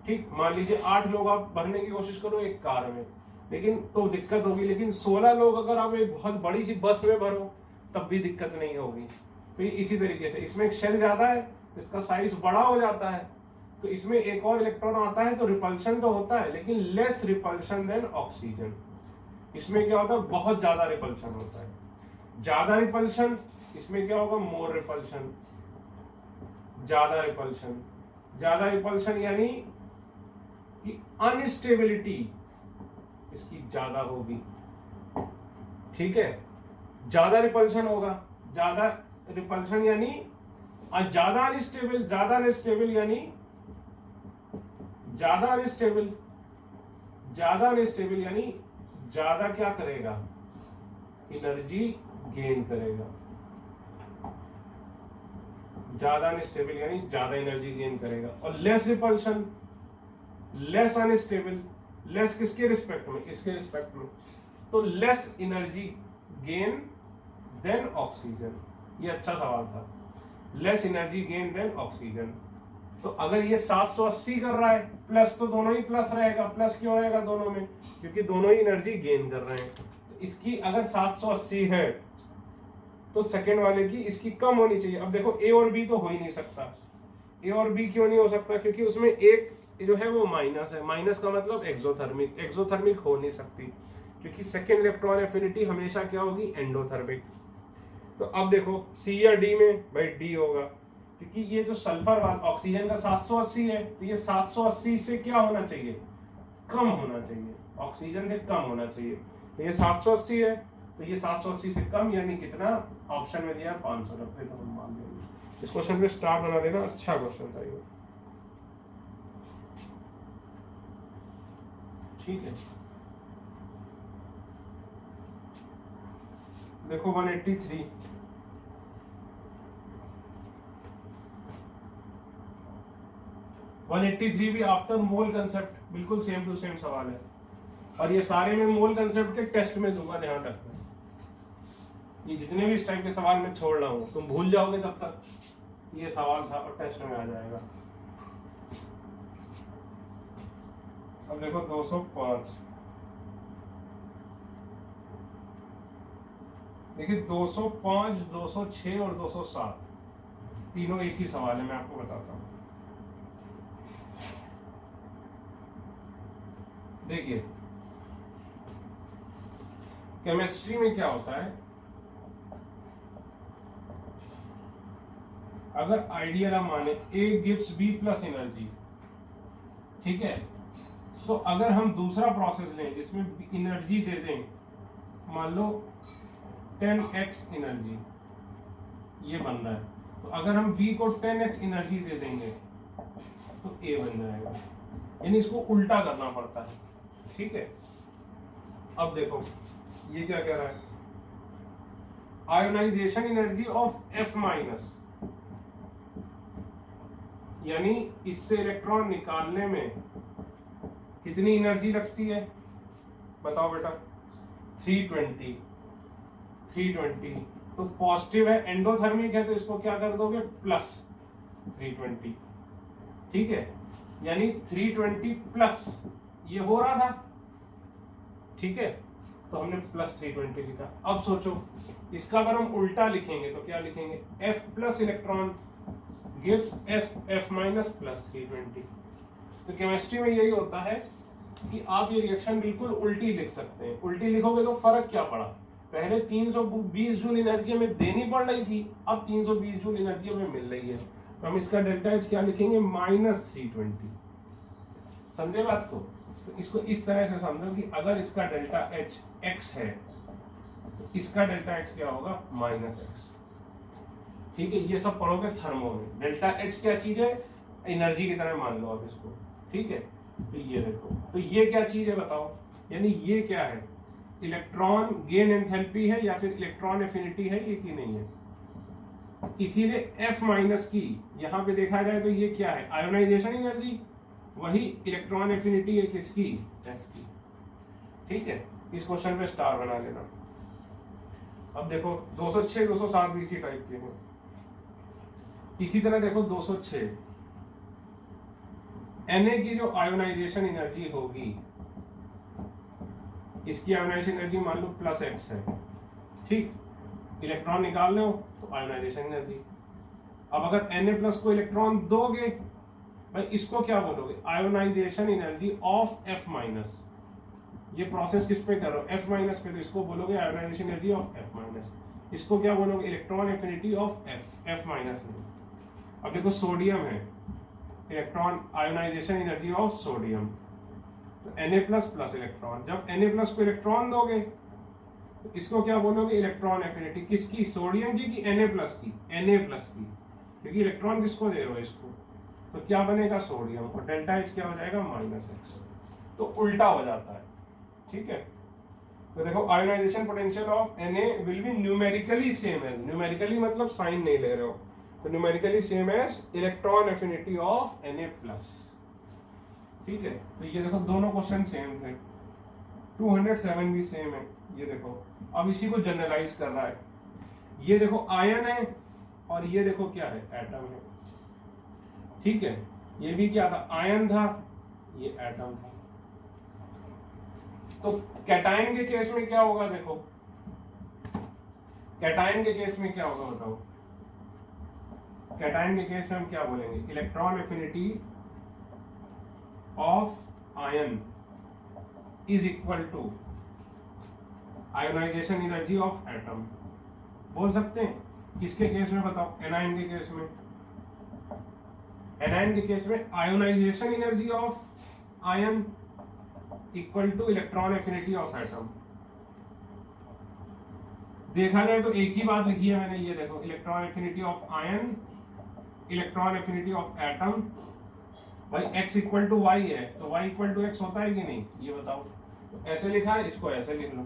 ठीक। मान लीजिए 8 लोग आप भरने की कोशिश करो एक कार में, लेकिन तो दिक्कत होगी। लेकिन 16 लोग अगर आप एक बहुत बड़ी सी बस में भरो तब भी दिक्कत नहीं होगी। तो इसी तरीके से इसमें एक शेल ज्यादा है तो इसका साइज बड़ा हो जाता है, तो इसमें एक और इलेक्ट्रॉन आता है तो रिपल्शन तो होता है लेकिन लेस रिपल्शन देन ऑक्सीजन। इसमें क्या होता है, बहुत ज्यादा रिपल्शन होता है। ज्यादा रिपल्शन, इसमें क्या होगा, मोर रिपल्शन। ज्यादा रिपल्शन यानी कि अनस्टेबिलिटी इसकी ज्यादा होगी, ठीक है। ज्यादा रिपल्शन होगा, ज्यादा रिपल्शन यानी ज्यादा अनस्टेबल यानी ज्यादा क्या करेगा, एनर्जी गेन करेगा। ज्यादा अनस्टेबल यानी ज्यादा एनर्जी गेन करेगा। और less repulsion, less unstable, less किसके रिस्पेक्ट में, इसके रिस्पेक्ट में, तो less energy gain than oxygen. ये अच्छा सवाल था, less energy gain than oxygen. तो अगर ये 780 कर रहा है, प्लस तो दोनों ही प्लस रहेगा। प्लस क्यों रहेगा दोनों में, क्योंकि दोनों ही एनर्जी गेन कर रहे हैं। तो इसकी अगर 780 है तो सेकेंड वाले की इसकी कम होनी चाहिए। अब देखो ए और बी तो हो ही नहीं सकता। ए और बी क्यों नहीं हो सकता, क्योंकि उसमें एक जो है वो माइनस है। माइनस का मतलब एक्सोथर्मिक हो नहीं सकती, क्योंकि सेकेंड इलेक्ट्रॉन एफिनिटी हमेशा क्या होगी, एंडोथर्मिक। तो अब देखो सी या डी में, भाई डी होगा, क्योंकि ये जो सल्फर वाला ऑक्सीजन का 780 है तो ये 780 से क्या होना चाहिए, कम होना चाहिए, ऑक्सीजन से कम होना चाहिए। तो ये 780 है तो ये 780 से कम यानी कितना, ऑप्शन में दिया 590, तो हम मान लेंगे। इस क्वेश्चन में स्टार बना देना, अच्छा क्वेश्चन था ये, ठीक है। देखो 183, भी आफ्टर मोल कंसेप्ट, बिल्कुल सेम टू सेम सवाल है। और ये सारे में मोल कंसेप्ट के टेस्ट में दूंगा, ध्यान रखना। ये जितने भी इस टाइप के सवाल मैं छोड़ रहा हूं, तुम भूल जाओगे तब तक ये सवाल था और टेस्ट में आ जाएगा। अब देखो 205, देखिए 205, 206 और 207 तीनों एक ही सवाल है, मैं आपको बताता हूं। देखिए केमिस्ट्री में क्या होता है, अगर आइडियल हम माने A gives B plus energy, ठीक है, तो अगर हम दूसरा प्रोसेस लें जिसमें एनर्जी दे दें, मान लो 10x एनर्जी, ये बन रहा है, तो अगर हम B को 10x एनर्जी दे देंगे तो A बन जाएगा, यानी इसको उल्टा करना पड़ता है, ठीक है। अब देखो ये क्या कह रहा है, ionization energy of F minus, यानी इससे इलेक्ट्रॉन निकालने में कितनी एनर्जी लगती है, बताओ बेटा, 320, 320, तो पॉजिटिव है, एंडोथर्मिक है, तो इसको क्या कर दोगे, प्लस 320, ठीक है, यानी 320 प्लस ये हो रहा था, ठीक है, तो हमने प्लस 320 लिखा। अब सोचो इसका अगर हम उल्टा लिखेंगे तो क्या लिखेंगे, F plus electron gives F minus plus 320। तो केमिस्ट्री में यही होता है कि आप ये रिएक्शन बिल्कुल उल्टी लिख सकते हैं। उल्टी लिखोगे तो फर्क क्या पड़ा, पहले 320 जूल एनर्जी हमें देनी पड़ रही थी, अब 320 जूल एनर्जी हमें मिल रही है, तो हम इसका डेल्टा एच क्या लिखेंगे, माइनस 320। समझे बात को? तो इसको इस तरह से समझो कि अगर इसका डेल्टा एच एक्स है तो इसका डेल्टा एक्स क्या होगा, माइनस एक्स, ठीक है। ये सब पढ़ोगे थर्मो में। डेल्टा एच क्या चीज है, एनर्जी की तरह मान लो आप इसको, ठीक है। तो ये देखो, तो ये क्या चीज है बताओ, यानी ये क्या है, इलेक्ट्रॉन गेन एंथैल्पी है या फिर इलेक्ट्रॉन एफिनिटी है, ये की नहीं है। इसीलिए F माइनस की यहां पे देखा जाए तो ये क्या है, आयोनाइजेशन एनर्जी, वही इलेक्ट्रॉन एफिनिटी है किसकी, F की, ठीक है। इस क्वेश्चन पे स्टार बना लेना। अब देखो 206 207 भी इसी टाइप के हैं। इसी तरह देखो 206 Na की जो आयोनाइजेशन एनर्जी होगी, इसकी आयोनाइजेशन एनर्जी मान लो प्लस एक्स है, ठीक, इलेक्ट्रॉन निकालने हो तो आयोनाइजेशन एनर्जी। अब अगर Na प्लस को इलेक्ट्रॉन दोगे, भाई इसको क्या बोलोगे, ionization energy of F minus. ये प्रोसेस किस पे कर रहे हो, F माइनस पे, तो इसको बोलोगे ionization energy of F minus. इसको क्या बोलोगे, electron affinity of F minus में। अब देखो सोडियम है, electron ionization energy of sodium, तो Na प्लस प्लस इलेक्ट्रॉन, जब Na प्लस को इलेक्ट्रॉन दोगे तो इसको क्या बोलोगे, इलेक्ट्रॉन एफिनिटी किसकी, सोडियम की कि Na प्लस की, Na प्लस की, क्योंकि इलेक्ट्रॉन किसको दे रहे हो, इसको, तो क्या बनेगा, सोडियम, और डेल्टा एच क्या हो जाएगा, माइनस एक्स। तो उल्टा हो जाता है, ठीक है। तो देखो ionization potential of Na will be numerically same as, numerically मतलब साइन नहीं ले रहे हो, तो numerically same as electron affinity of Na plus, ठीक है। तो ये देखो दोनों क्वेश्चन सेम थे, 207 भी सेम है, ये देखो। अब इसी को जनरलाइज कर रहा है, ये देखो आयन है और ये देखो क्या है, एटम है, ठीक है। ये भी क्या था, आयन था, ये एटम था। तो कैटायन के केस में क्या होगा, देखो कैटायन के केस में क्या होगा बताओ, कैटायन के केस में हम क्या बोलेंगे, electron affinity of ion is equal to ionization energy of atom, बोल सकते हैं। किसके केस में बताओ, एनायन के केस में, एनायन के केस में ionization energy of ion equal to electron affinity of atom. देखा जाए तो एक ही बात लिखी है मैंने, ये देखो electron affinity of ion, electron affinity of atom, भाई x इक्वल टू वाई है तो y इक्वल टू एक्स होता है कि नहीं, ये बताओ। तो ऐसे लिखा है, इसको ऐसे लिख लो।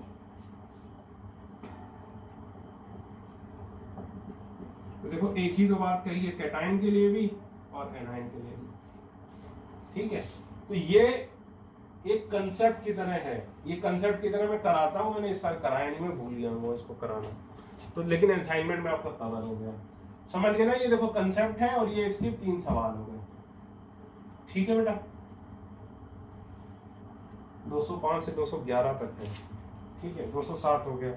तो देखो एक ही तो बात कही है कैटायन के लिए भी और एनायन के लिए भी, ठीक है। तो ये एक कंसेप्ट की तरह है, ये कंसेप्ट की तरह मैं कराता हूं, मैंने इस साल कराया नहीं, मैं भूल गया हूँ इसको कराना, तो लेकिन असाइनमेंट में आपका कवर हो गया, समझ गए ना। ये देखो कंसेप्ट है और ये इसके 3 सवाल हो गए, ठीक है बेटा। 205 से 211 तक है, ठीक है, 260 हो गया।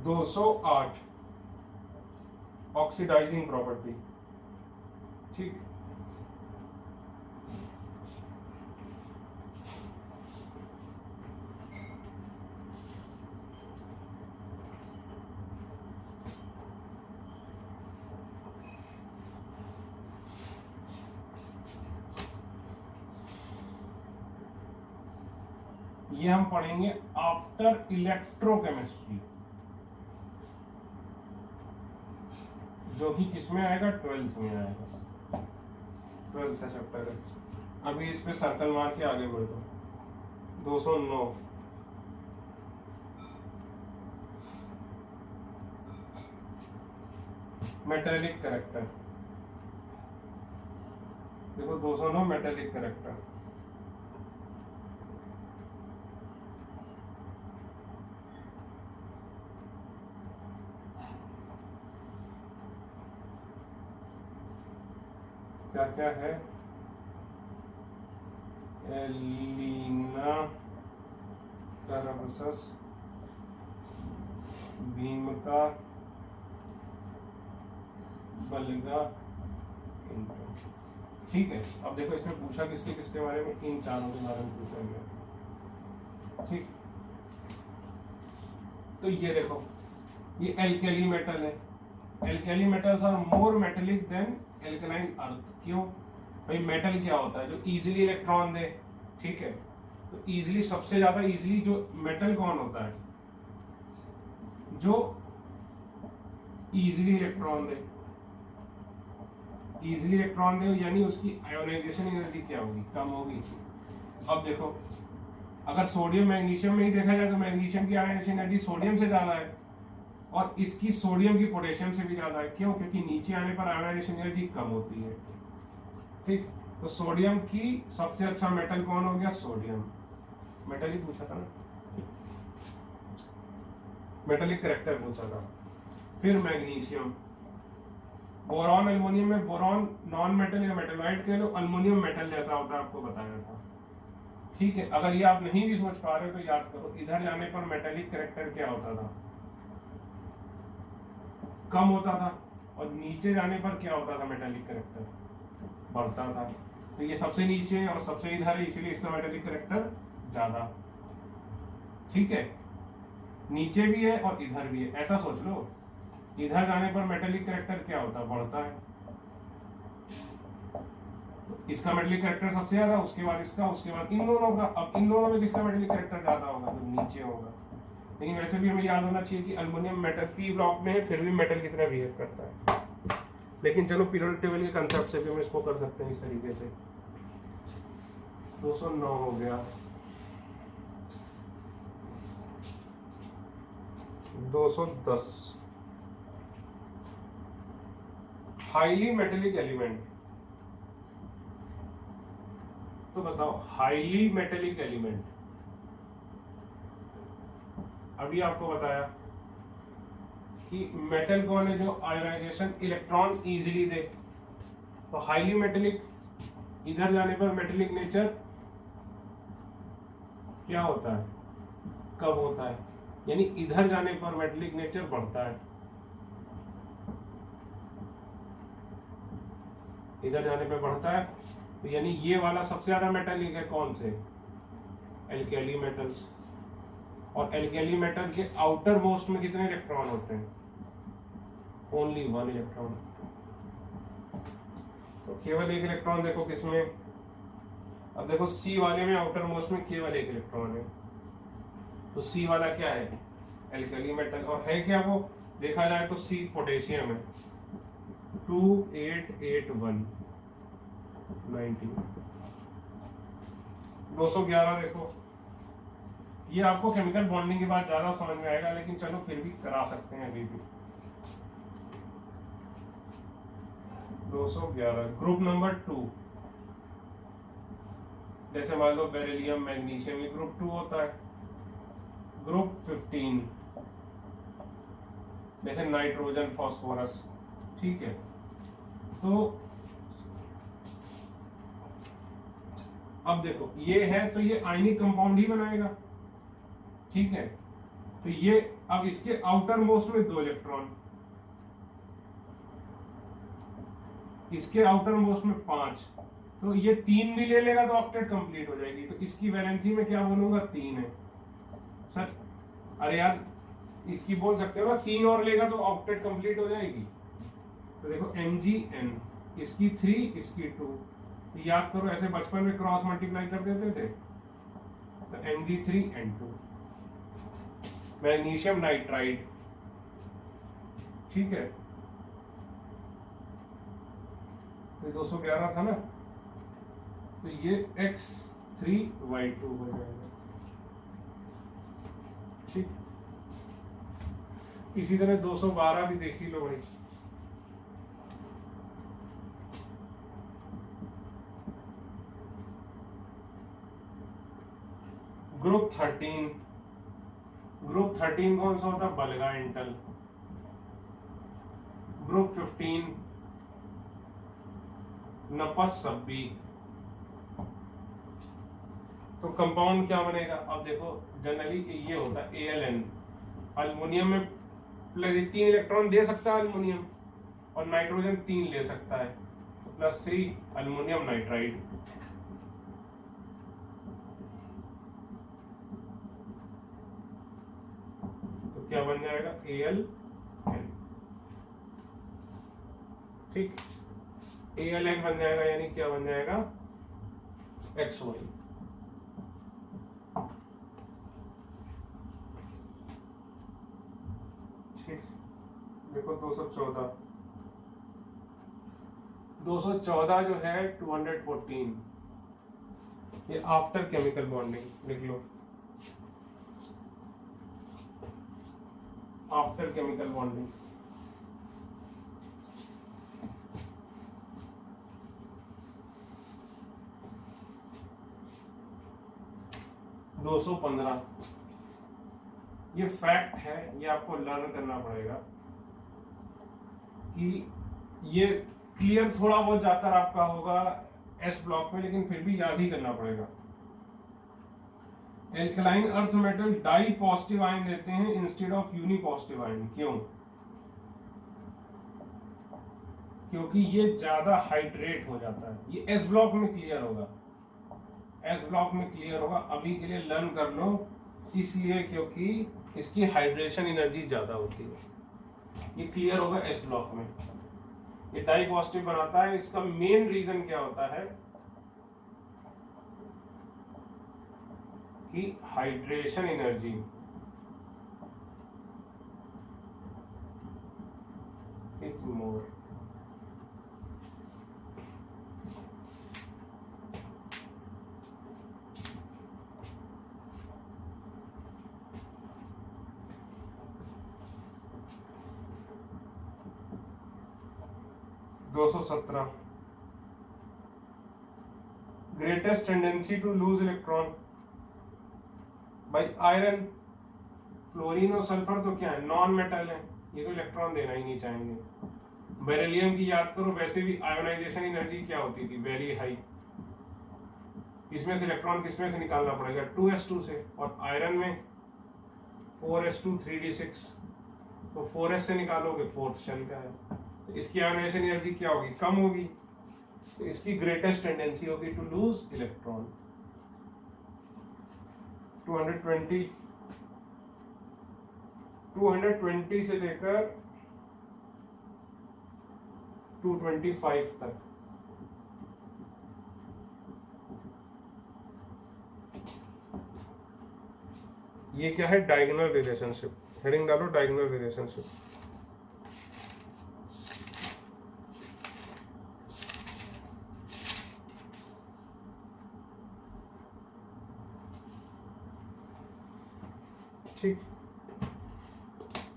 दो 208 ऑक्सीडाइजिंग प्रॉपर्टी, ठीक। ये हम पढ़ेंगे आफ्टर इलेक्ट्रोकेमिस्ट्री, जो कि किसमें आएगा, 12th में आएगा, 12th का चैप्टर है। अभी इस पे सर्कल मार के आगे बढ़ो। 209 मेटेलिक कैरेक्टर, देखो 209 मेटेलिक कैरेक्टर। क्या क्या है, एलिना टरबसस, भीमका, बलगा, ठीक है। अब देखो इसमें पूछा किसके किसके बारे में, इन चारों के बारे में पूछा गया, ठीक। तो ये देखो, ये एल्केली मेटल है। Alkali metals are more metallic than alkaline earth. क्यों भाई, मेटल क्या होता है, जो इजीली इलेक्ट्रॉन दे, ठीक है। तो इजीली, सबसे ज्यादा इजीली जो मेटल कौन होता है, जो इजीली इलेक्ट्रॉन दे, इजीली इलेक्ट्रॉन दे, यानी उसकी आयोनाइजेशन एनर्जी क्या होगी, कम होगी। अब देखो, अगर सोडियम मैग्नीशियम में ही देखा जाए तो मैग्नीशियम की आयोनाइजेशन एनर्जी सोडियम से ज्यादा है, और इसकी सोडियम की पोटेशियम से भी ज्यादा है। क्यों, क्योंकि नीचे आने पर आयोनाइजेशन एनर्जी कम होती है, ठीक। तो सोडियम की सबसे अच्छा मेटल कौन हो गया, सोडियम। मेटल ही पूछा था ना, मेटेलिक कैरेक्टर पूछा था। फिर मैग्नीशियम, बोरॉन, एल्युमिनियम में बोरॉन नॉन मेटल या मेटलॉइड कह लो, एल्युमिनियम मेटल जैसा होता है, आपको बताया था, ठीक है। अगर ये आप नहीं भी सोच पा रहे हो तो याद करो, इधर जाने पर मेटेलिक कैरेक्टर क्या होता था, कम होता था, और नीचे जाने पर क्या होता था, मेटेलिक कैरेक्टर बढ़ता था। तो ये सबसे नीचे है और सबसे इधर है, इसीलिए इसका मेटेलिक कैरेक्टर ज्यादा, ठीक है। नीचे भी है और इधर भी है, ऐसा सोच लो, इधर जाने पर मेटेलिक कैरेक्टर क्या होता है, बढ़ता है। तो इसका मेटेलिक कैरेक्टर सबसे ज्यादा, उसके बाद इसका, उसके बाद इन दोनों का। अब इन दोनों में किसका मेटेलिक कैरेक्टर ज्यादा होगा, तो नीचे होगा। लेकिन वैसे भी हमें याद होना चाहिए कि एल्युमिनियम मेटल पी ब्लॉक में है, फिर भी मेटल की तरह बिहेव करता है। लेकिन चलो पीरियोडिक टेबल के कंसेप्ट से भी हम इसको कर सकते हैं इस तरीके से। 209 हो गया। 210 हाईली मेटेलिक एलिमेंट। तो बताओ, हाईली मेटेलिक एलिमेंट, अभी आपको बताया कि मेटल कौन है, जो आयोनाइजेशन इलेक्ट्रॉन इजीली दे। तो हाईली मेटेलिक, इधर जाने पर मेटेलिक नेचर क्या होता है, कब होता है, यानी इधर जाने पर मेटेलिक नेचर बढ़ता है, इधर जाने पर बढ़ता है। तो यानी ये वाला सबसे ज्यादा मेटेलिक है, कौन से, एल्केली मेटल्स। और एल्केली मेटल के आउटर मोस्ट में कितने इलेक्ट्रॉन होते हैं, ओनली 1 इलेक्ट्रॉन। तो केवल एक इलेक्ट्रॉन देखो किसमें, अब देखो सी वाले में आउटर मोस्ट में केवल एक इलेक्ट्रॉन है। तो सी वाला क्या है, एल्केली मेटल। और है क्या वो, देखा जाए तो सी पोटेशियम है, 2881 90। 211 देखो, ये आपको केमिकल बॉन्डिंग के बाद ज्यादा समझ में आएगा, लेकिन चलो फिर भी करा सकते हैं अभी भी। 211 ग्रुप नंबर 2, जैसे मान लो बेरिलियम, मैग्नीशियम, ये ग्रुप 2 होता है। ग्रुप 15 जैसे नाइट्रोजन, फास्फोरस, ठीक है। तो अब देखो, ये है तो ये आयनिक कंपाउंड ही बनाएगा, ठीक है। तो ये, अब इसके आउटर मोस्ट में 2 इलेक्ट्रॉन, इसके आउटर मोस्ट में 5, तो ये 3 भी ले लेगा तो ऑक्टेट कंप्लीट हो जाएगी। तो इसकी वैलेंसी में क्या बोलूंगा, 3 है सर। अरे यार, इसकी बोल सकते हो ना, 3 और लेगा तो ऑक्टेट कंप्लीट हो जाएगी। तो देखो MgN, इसकी 3, इसकी 2। याद करो, ऐसे बचपन में क्रॉस मल्टीप्लाई कर देते थे। तो Mg3N2, मैग्नीशियम नाइट्राइड, ठीक है, तो 211 था ना, तो ये X3Y2 हो जाएगा, ठीक। इसी तरह 212 भी देख ही लो भाई, ग्रुप 13, ग्रुप 13 कौन सा होता है? बलगा इंटल। ग्रुप 15 नपस सब्बी। तो कंपाउंड क्या बनेगा? अब देखो जनरली ये होता है ALN, अल्युमिनियम में प्लस 3 इलेक्ट्रॉन दे सकता है अल्युमिनियम, और नाइट्रोजन 3 ले सकता है, +3 अल्युमिनियम नाइट्राइड। तो क्या बन जाएगा? ALN, ठीक। ALN बन जाएगा, यानी क्या बन जाएगा? XY। ठीक, देखो 214 जो है 214, ये आफ्टर केमिकल बॉन्डिंग लिख लो, आफ्टर केमिकल बॉन्डिंग। दो 215, ये फैक्ट है, ये आपको लर्न करना पड़ेगा कि ये क्लियर थोड़ा बहुत जाकर आपका होगा एस ब्लॉक में, लेकिन फिर भी याद ही करना पड़ेगा। Alkaline earth metal di positive ion देते हैं instead of uni positive ion, क्यों? क्योंकि ये ज्यादा हाइड्रेट हो जाता है। ये एस ब्लॉक में क्लियर होगा, एस ब्लॉक में क्लियर होगा, अभी के लिए लर्न कर लो, इसलिए क्योंकि इसकी हाइड्रेशन एनर्जी ज्यादा होती है। ये क्लियर होगा एस ब्लॉक में। ये डाई पॉजिटिव बनाता है, इसका मेन रीजन क्या होता है कि हाइड्रेशन एनर्जी इज मोर। दो 217 greatest tendency to lose electron भाई आयरन, फ्लोरीन और सल्फर तो क्या है? नॉन मेटल है, ये तो इलेक्ट्रॉन देना ही नहीं चाहेंगे। बेरिलियम की याद करो, वैसे भी आयोनाइजेशन एनर्जी क्या होती थी? Very high. इसमें से इलेक्ट्रॉन किसमें से निकालना पड़ेगा? 2s2 से, और आयरन में 4s2 3d6, तो 4s से निकालोगे, फोर्थ शेल का है, तो इसकी आयोनाइजेशन एनर्जी क्या होगी? कम होगी, तो इसकी ग्रेटेस्ट टेंडेंसी होगी टू लूज इलेक्ट्रॉन। 220 से लेकर 225 तक। ये क्या है? Diagonal relationship. हेडिंग डालो डायगोनल रिलेशनशिप। ठीक,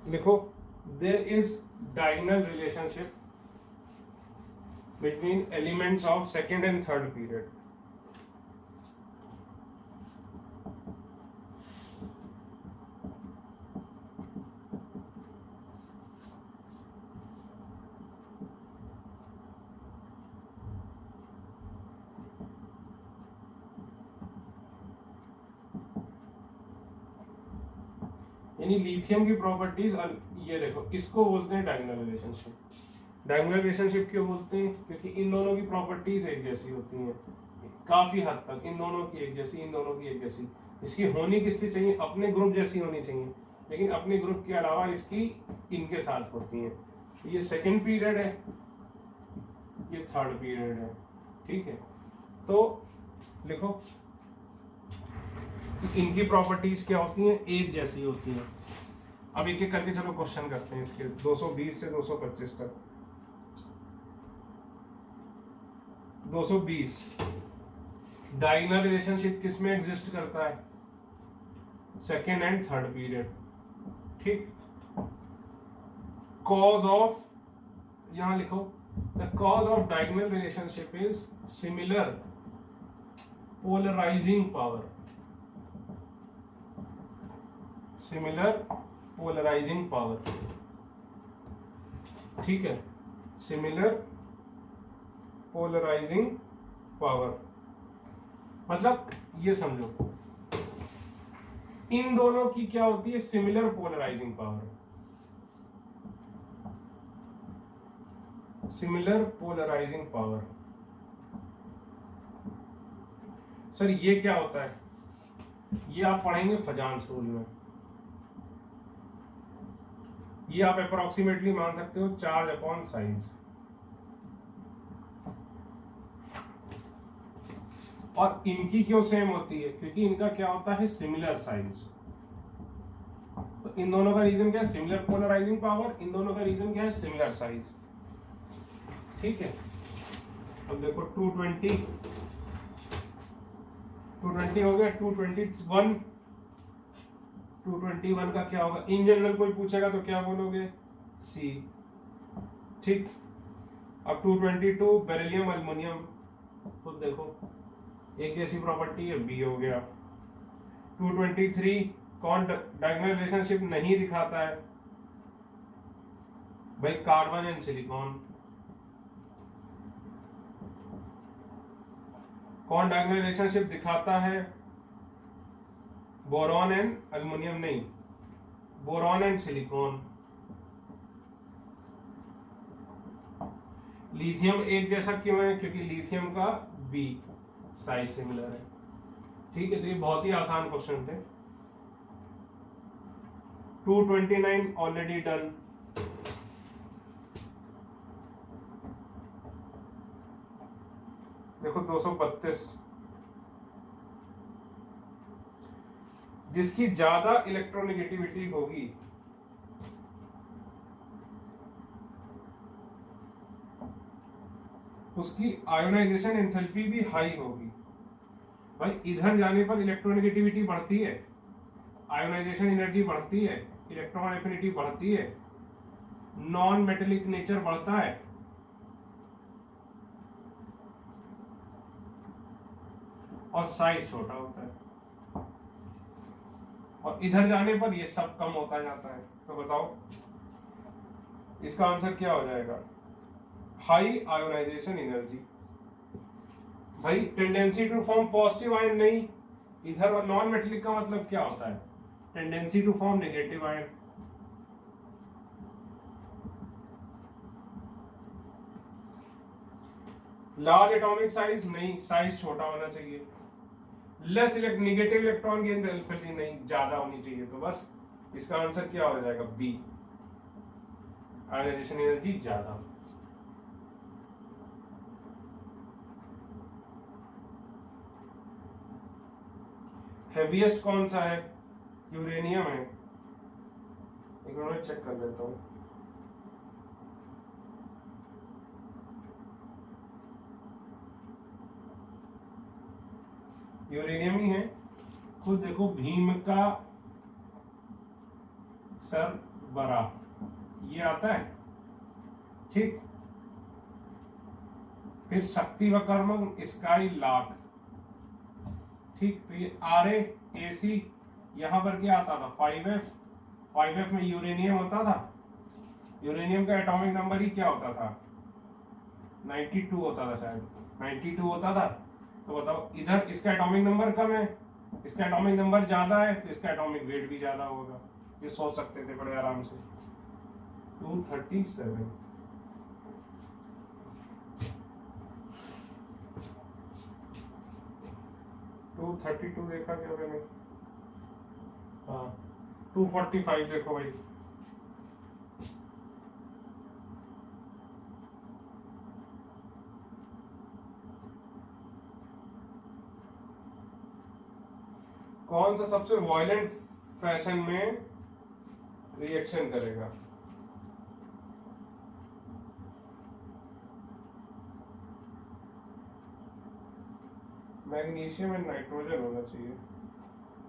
लिखो there is diagonal relationship between elements of second and third period. यानी लिथियम की प्रॉपर्टीज, ये देखो, इसको बोलते हैं डायगोनल रिलेशनशिप। डायगोनल रिलेशनशिप क्यों बोलते हैं? क्योंकि इन दोनों की प्रॉपर्टीज एक जैसी होती हैं काफी हद तक, इन दोनों की एक जैसी, इन दोनों की एक जैसी। इसकी होनी किससे चाहिए? अपने ग्रुप जैसी होनी चाहिए, लेकिन अपने ग्रुप के अलावा इसकी इनके साथ होती है। ये सेकेंड पीरियड है, ये थर्ड पीरियड है, ठीक है। तो लिखो इनकी प्रॉपर्टीज क्या होती हैं, एक जैसी होती हैं। अब एक एक करके चलो क्वेश्चन करते हैं इसके, 220 से 225 तक। 220 डायगोनल रिलेशनशिप किस में एग्जिस्ट करता है, सेकेंड एंड थर्ड पीरियड। ठीक, कॉज ऑफ, यहां लिखो, the cause of diagonal relationship is similar polarizing power, similar polarizing power. ठीक है, सिमिलर पोलराइजिंग पावर मतलब ये समझो, इन दोनों की क्या होती है, similar polarizing power, similar polarizing power. Sir ये क्या होता है, ये आप पढ़ेंगे फजान्स रूल में। ये आप अप्रोक्सीमेटली मान सकते हो चार्ज अपॉन साइज। और इनकी क्यों सेम होती है, क्योंकि इनका क्या होता है, सिमिलर साइज। तो इन दोनों का रीजन क्या है, सिमिलर पोलराइजिंग पावर, इन दोनों का रीजन क्या है, सिमिलर साइज। ठीक है, अब देखो 220 हो गया, 221 का क्या होगा, इन जनरल कोई पूछेगा तो क्या बोलोगे, सी। ठीक, अब 222 बेरिलियम अल्युमिनियम, तो देखो एक जैसी प्रॉपर्टी है, बी हो गया। 223 कौन डायगोनल रिलेशनशिप नहीं दिखाता है भाई, कार्बन एंड सिलिकॉन। कौन डायगोनल रिलेशनशिप दिखाता है, बोरॉन एंड अल्युमिनियम नहीं, बोरॉन एंड सिलिकॉन। लिथियम एक जैसा क्यों है, क्योंकि लिथियम का बी साइज सिमिलर है। ठीक है, तो ये बहुत ही आसान क्वेश्चन थे। 229 ऑलरेडी डन। देखो 232, जिसकी ज्यादा इलेक्ट्रोनेगेटिविटी होगी उसकी आयोनाइजेशन एंथैल्पी भी हाई होगी। भाई इधर जाने पर इलेक्ट्रोनेगेटिविटी बढ़ती है, आयोनाइजेशन एनर्जी बढ़ती है, इलेक्ट्रॉन एफिनिटी बढ़ती है, नॉन मेटेलिक नेचर बढ़ता है। और साइज छोटा होता है, और इधर जाने पर ये सब कम होता जाता है। तो बताओ इसका आंसर क्या हो जाएगा, हाई आयोनाइजेशन एनर्जी। भाई tendency to form positive ion नहीं, इधर नॉन मेटेलिक का मतलब क्या होता है, tendency to form negative ion. Large atomic size नहीं, साइज छोटा होना चाहिए। लेस नेगेटिव इलेक्ट्रॉन की एंथैल्पी नहीं, ज्यादा होनी चाहिए। तो बस इसका आंसर क्या हो जाएगा, बी, आयोनाइजेशन एनर्जी ज्यादा। हेवीएस्ट कौन सा है, यूरेनियम है। एक मिनट चेक कर लेता हूं। यूरेनियम ही है। खुद देखो भीम का सर बरा, ये आता है। ठीक, फिर शक्ति व कर्म स्काई लाख। ठीक, तो ये आर ए सी, यहां पर क्या आता था, 5F। 5F में यूरेनियम होता था, यूरेनियम का एटॉमिक नंबर ही क्या होता था, 92 होता था, शायद 92 होता था। तो बताओ इधर इसका एटॉमिक नंबर कम है, इसका एटॉमिक नंबर ज्यादा है, तो इसका एटॉमिक वेट भी ज्यादा होगा। ये सोच सकते थे बड़े आराम से। 237, 232 देखा क्या मैंने, हाँ 245 देखो भाई। कौन सा सबसे वायलेंट फैशन में रिएक्शन करेगा? मैग्नीशियम एंड नाइट्रोजन होना चाहिए,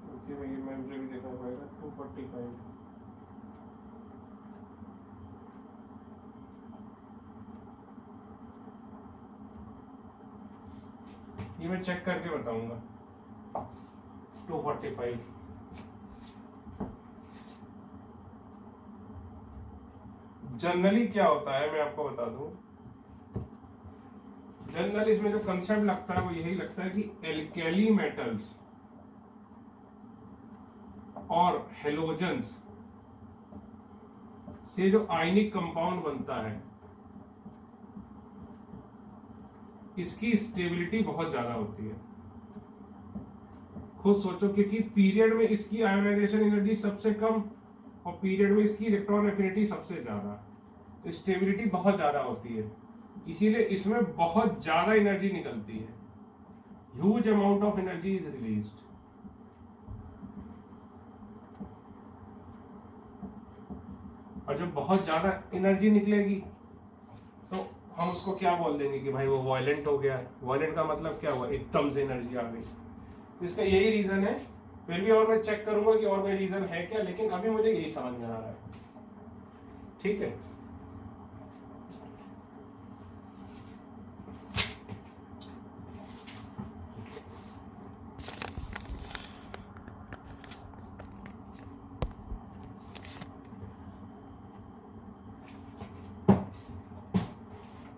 क्योंकि भाई मैं मुझे भी देखना पड़ेगा। 245 ये मैं चेक करके बताऊंगा। 245 जनरली क्या होता है मैं आपको बता दूं। जनरली इसमें जो कंसेप्ट लगता है वो यही लगता है कि एल्केली मेटल्स और हेलोजेंस से जो आयनिक कंपाउंड बनता है इसकी स्टेबिलिटी बहुत ज्यादा होती है। खुद सोचो, क्योंकि पीरियड में इसकी आयोनाइजेशन एनर्जी सबसे कम और पीरियड में इसकी इलेक्ट्रॉन एफिनिटी सबसे ज्यादा, तो स्टेबिलिटी बहुत ज्यादा होती है, इसीलिए इसमें बहुत ज्यादा एनर्जी निकलती है। Huge amount of energy is released. और जब बहुत ज्यादा एनर्जी निकलेगी तो हम उसको क्या बोल देंगे कि भाई वो वायलेंट हो गया। वायलेंट का मतलब क्या हुआ? एकदम से एनर्जी आ गई। तो इसका यही रीजन है। फिर भी और मैं चेक करूंगा कि और कोई रीजन है क्या, लेकिन अभी मुझे यही समझ में आ रहा है। ठीक है,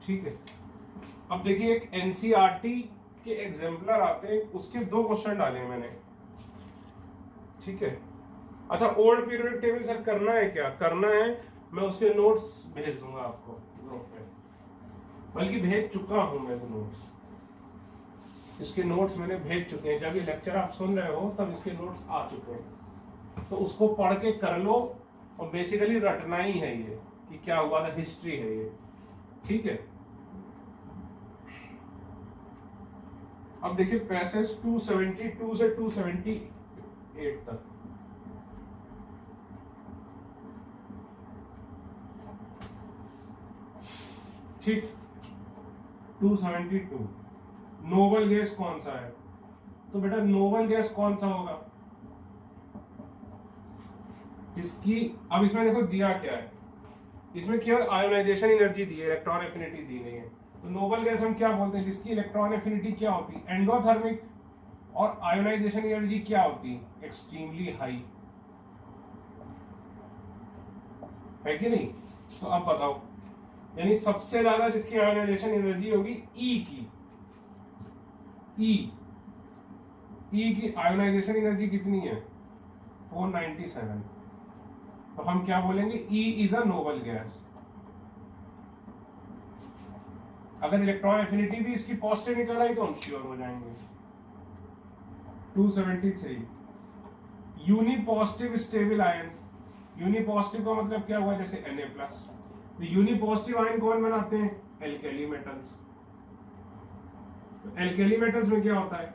ठीक है। अब देखिए, एक एनसीईआरटी के एग्जाम्पलर आते हैं, उसके 2 क्वेश्चन डाले मैंने। ठीक है, अच्छा ओल्ड पीरियोडिक टेबल सर करना है क्या? करना है, मैं उसके नोट्स भेज दूंगा आपको ग्रुप पे, बल्कि भेज चुका हूं मैं नोट्स। इसके नोट्स मैंने भेज चुके हैं। जब ये लेक्चर आप सुन रहे हो तब इसके नोट्स आ चुके हैं, तो उसको पढ़ के कर लो। और बेसिकली रटना ही है ये कि क्या हुआ था, हिस्ट्री है ये। ठीक है, अब देखिए पैसेज 272 से 278 तक। ठीक, 272 नोबल गैस कौन सा है? तो बेटा नोबल गैस कौन सा होगा इसकी? अब इसमें देखो दिया क्या है, इसमें केवल आयोनाइजेशन एनर्जी दी है, इलेक्ट्रॉन एफिनिटी दी नहीं है। तो नोबल गैस हम क्या बोलते हैं? जिसकी इलेक्ट्रॉन एफिनिटी क्या होती है? एंडोथर्मिक। और आयोनाइजेशन एनर्जी क्या होती है? एक्सट्रीमली हाई, है कि नहीं? तो अब बताओ, यानी सबसे ज्यादा जिसकी आयोनाइजेशन एनर्जी होगी ई की। ई की आयोनाइजेशन एनर्जी कितनी है? 497। तो हम क्या बोलेंगे? E is a noble gas. अगर इलेक्ट्रॉन एफिनिटी भी इसकी पॉजिटिव निकल आई तो हम श्योर हो जाएंगे। 273 यूनिपॉजिटिव स्टेबल आयन। यूनिपॉजिटिव का मतलब क्या हुआ? जैसे Na+। तो यूनिपॉजिटिव आयन कौन बनाते हैं? Alkali metals. तो एल्केली मेटल्स में क्या होता है?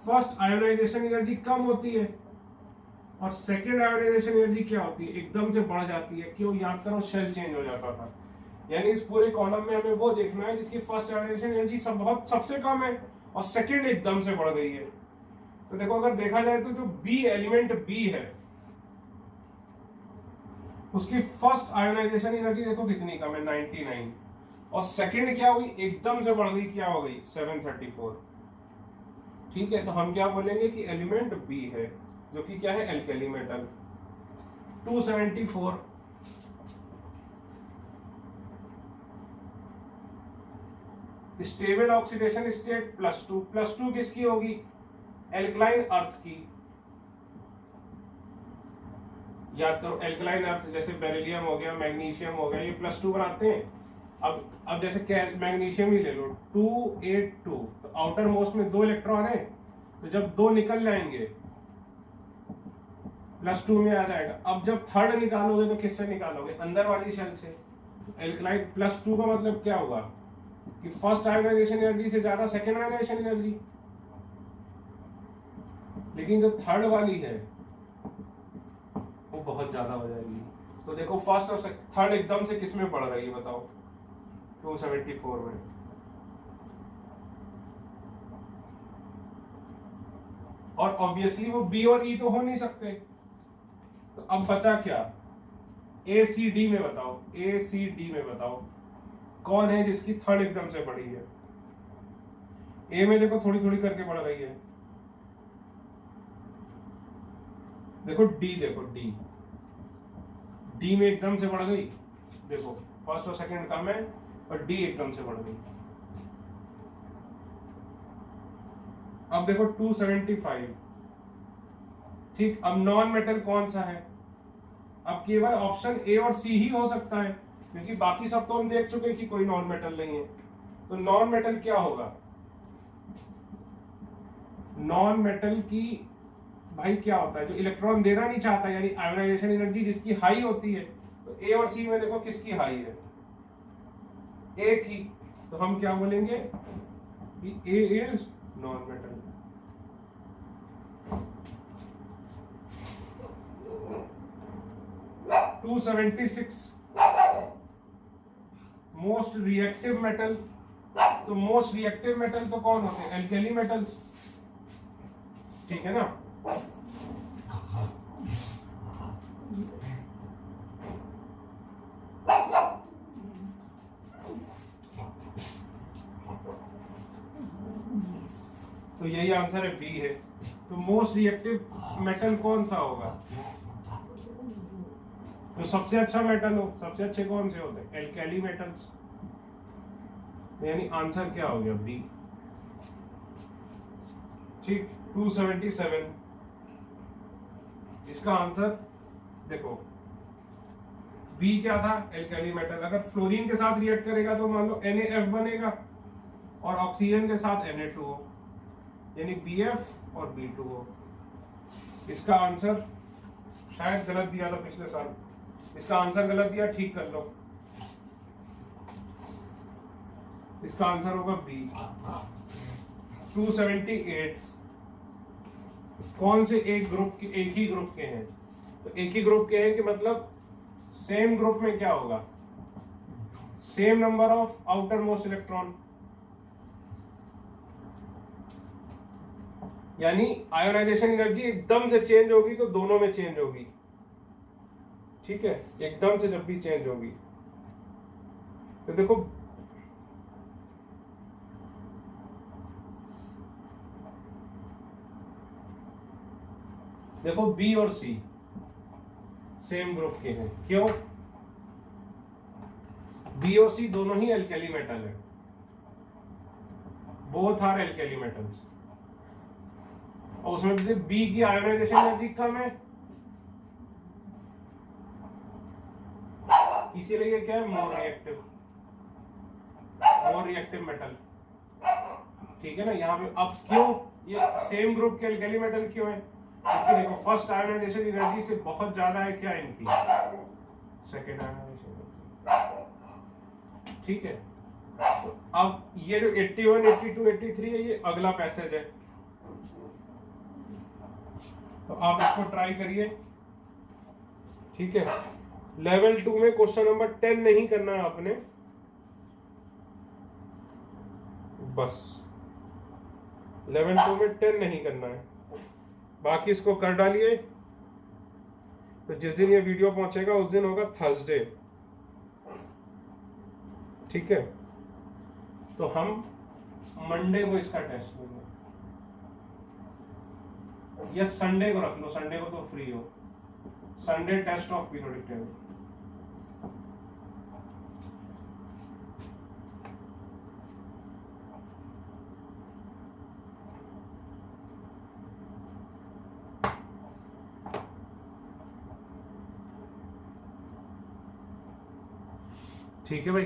फर्स्ट आयोनाइजेशन एनर्जी कम होती है और सेकेंड आयोनाइजेशन एनर्जी क्या होती है? एकदम से बढ़ जाती है। क्यों? याद करो, शेल चेंज हो जाता था। यानी इस पूरे कॉलम में हमें वो देखना है जिसकी फर्स्ट आयोनाइजेशन एनर्जी सबसे कम है और सेकेंड एकदम से बढ़ गई है। तो देखो, अगर देखा जाए तो जो बी एलिमेंट बी है उसकी फर्स्ट आयोनाइजेशन एनर्जी देखो कितनी कम है, 99। और सेकेंड क्या हुई? एकदम से बढ़ गई, क्या हो गई? 734। ठीक है, तो हम क्या बोलेंगे कि एलिमेंट बी है, जो कि क्या है? Alkali metal. 274 stable oxidation state +2। +2 किसकी होगी? एल्कलाइन अर्थ की। याद करो, एल्कलाइन अर्थ जैसे बेरिलियम हो गया, मैग्नीशियम हो गया, ये +2 बनाते हैं। अब जैसे मैग्नीशियम ही ले लो, 282। तो आउटर मोस्ट में 2 इलेक्ट्रॉन है, तो जब 2 निकल जाएंगे +2 में आ जाएगा। अब जब थर्ड निकालोगे तो किससे निकालोगे? अंदर वाली शेल से। एल्कलाइन +2 का मतलब क्या हुआ? कि फर्स्ट आयोनाइजेशन एनर्जी से ज्यादा सेकेंड आयोनाइजेशन एनर्जी। लेकिन जो थर्ड वाली है वो बहुत ज्यादा हो जाएगी। तो देखो फर्स्ट और थर्ड एकदम से किस में बढ़ रही है बताओ, 274 में। और ऑब्वियसली वो बी और ई तो हो नहीं सकते, तो अब बचा क्या, ए सी डी में बताओ, ए सी डी में बताओ कौन है जिसकी थर्ड एकदम से बढ़ी है। ए में देखो थोड़ी थोड़ी करके बढ़ रही है, देखो डी, देखो डी, डी में एकदम से बढ़ गई, देखो फर्स्ट और सेकंड कम है और डी एकदम से बढ़ गई। अब देखो 275, ठीक। अब नॉन मेटल कौन सा है, अब केवल ऑप्शन ए और सी ही हो सकता है, क्योंकि बाकी सब तो हम देख चुके हैं कि कोई नॉन मेटल नहीं है। तो नॉन मेटल क्या होगा, नॉन मेटल की भाई क्या होता है, जो इलेक्ट्रॉन देना नहीं चाहता, यानी आयोनाइजेशन एनर्जी जिसकी हाई होती है। तो ए और सी में देखो किसकी हाई है, ए की, तो हम क्या बोलेंगे कि A is non metal. Two 276 most reactive metal. तो मोस्ट रिएक्टिव मेटल तो कौन होते हैं, एल्केली मेटल्स, ठीक है ना। तो यही आंसर है, बी है। तो मोस्ट रिएक्टिव मेटल कौन सा होगा, तो सबसे अच्छा मेटल हो, सबसे अच्छे कौन से होते हैं, एल्केली मेटल्स। यानी आंसर क्या हो गया, बी, ठीक। 277 इसका आंसर देखो, बी क्या था, एल्केली मेटल। अगर फ्लोरीन के साथ रिएक्ट करेगा तो मान लो NaF बनेगा और ऑक्सीजन के साथ Na2 हो, यानी BF और B2 हो। इसका आंसर शायद गलत दिया था पिछले साल, इसका आंसर गलत दिया, ठीक कर लो। इसका आंसर होगा बी। 278 कौन से एक ग्रुप के, एक ही ग्रुप के हैं, तो एक ही ग्रुप के हैं कि मतलब सेम ग्रुप में क्या होगा, same number of outer most electron, यानी आयोनाइजेशन एनर्जी एकदम से चेंज होगी तो दोनों में चेंज होगी, ठीक है। एकदम से जब भी चेंज होगी तो देखो बी और सी सेम ग्रुप के हैं, क्यों, बी और सी दोनों ही एल्केली मेटल है, बोथ आर एल्केली मेटल्स। और उसमें से बी की आयोनाइजेशन एनर्जी कम है, इसीलिए क्या है, मोर रिएक्टिव मेटल, ठीक है ना। यहाँ पे अब क्यों ये सेम ग्रुप के एल्केली मेटल क्यों है, क्योंकि देखो फर्स्ट आयोनाइजेशन एनर्जी से बहुत ज्यादा है क्या इनकी, सेकेंड आयोनाइजेशन, ठीक है। तो अब ये जो 81, 82, 83 है, ये अगला पैसेज है, तो आप इसको ट्राई करिए, ठीक है। लेवल 2 में क्वेश्चन नंबर 10 नहीं करना है आपने, बस लेवल 2 में 10 नहीं करना है, बाकी इसको कर डालिए। तो जिस दिन ये वीडियो पहुंचेगा उस दिन होगा थर्सडे, ठीक है। तो हम मंडे को इसका टेस्ट लेंगे, या संडे को रख लो, संडे को तो फ्री हो, Sunday test of periodic table. ठीक है भाई।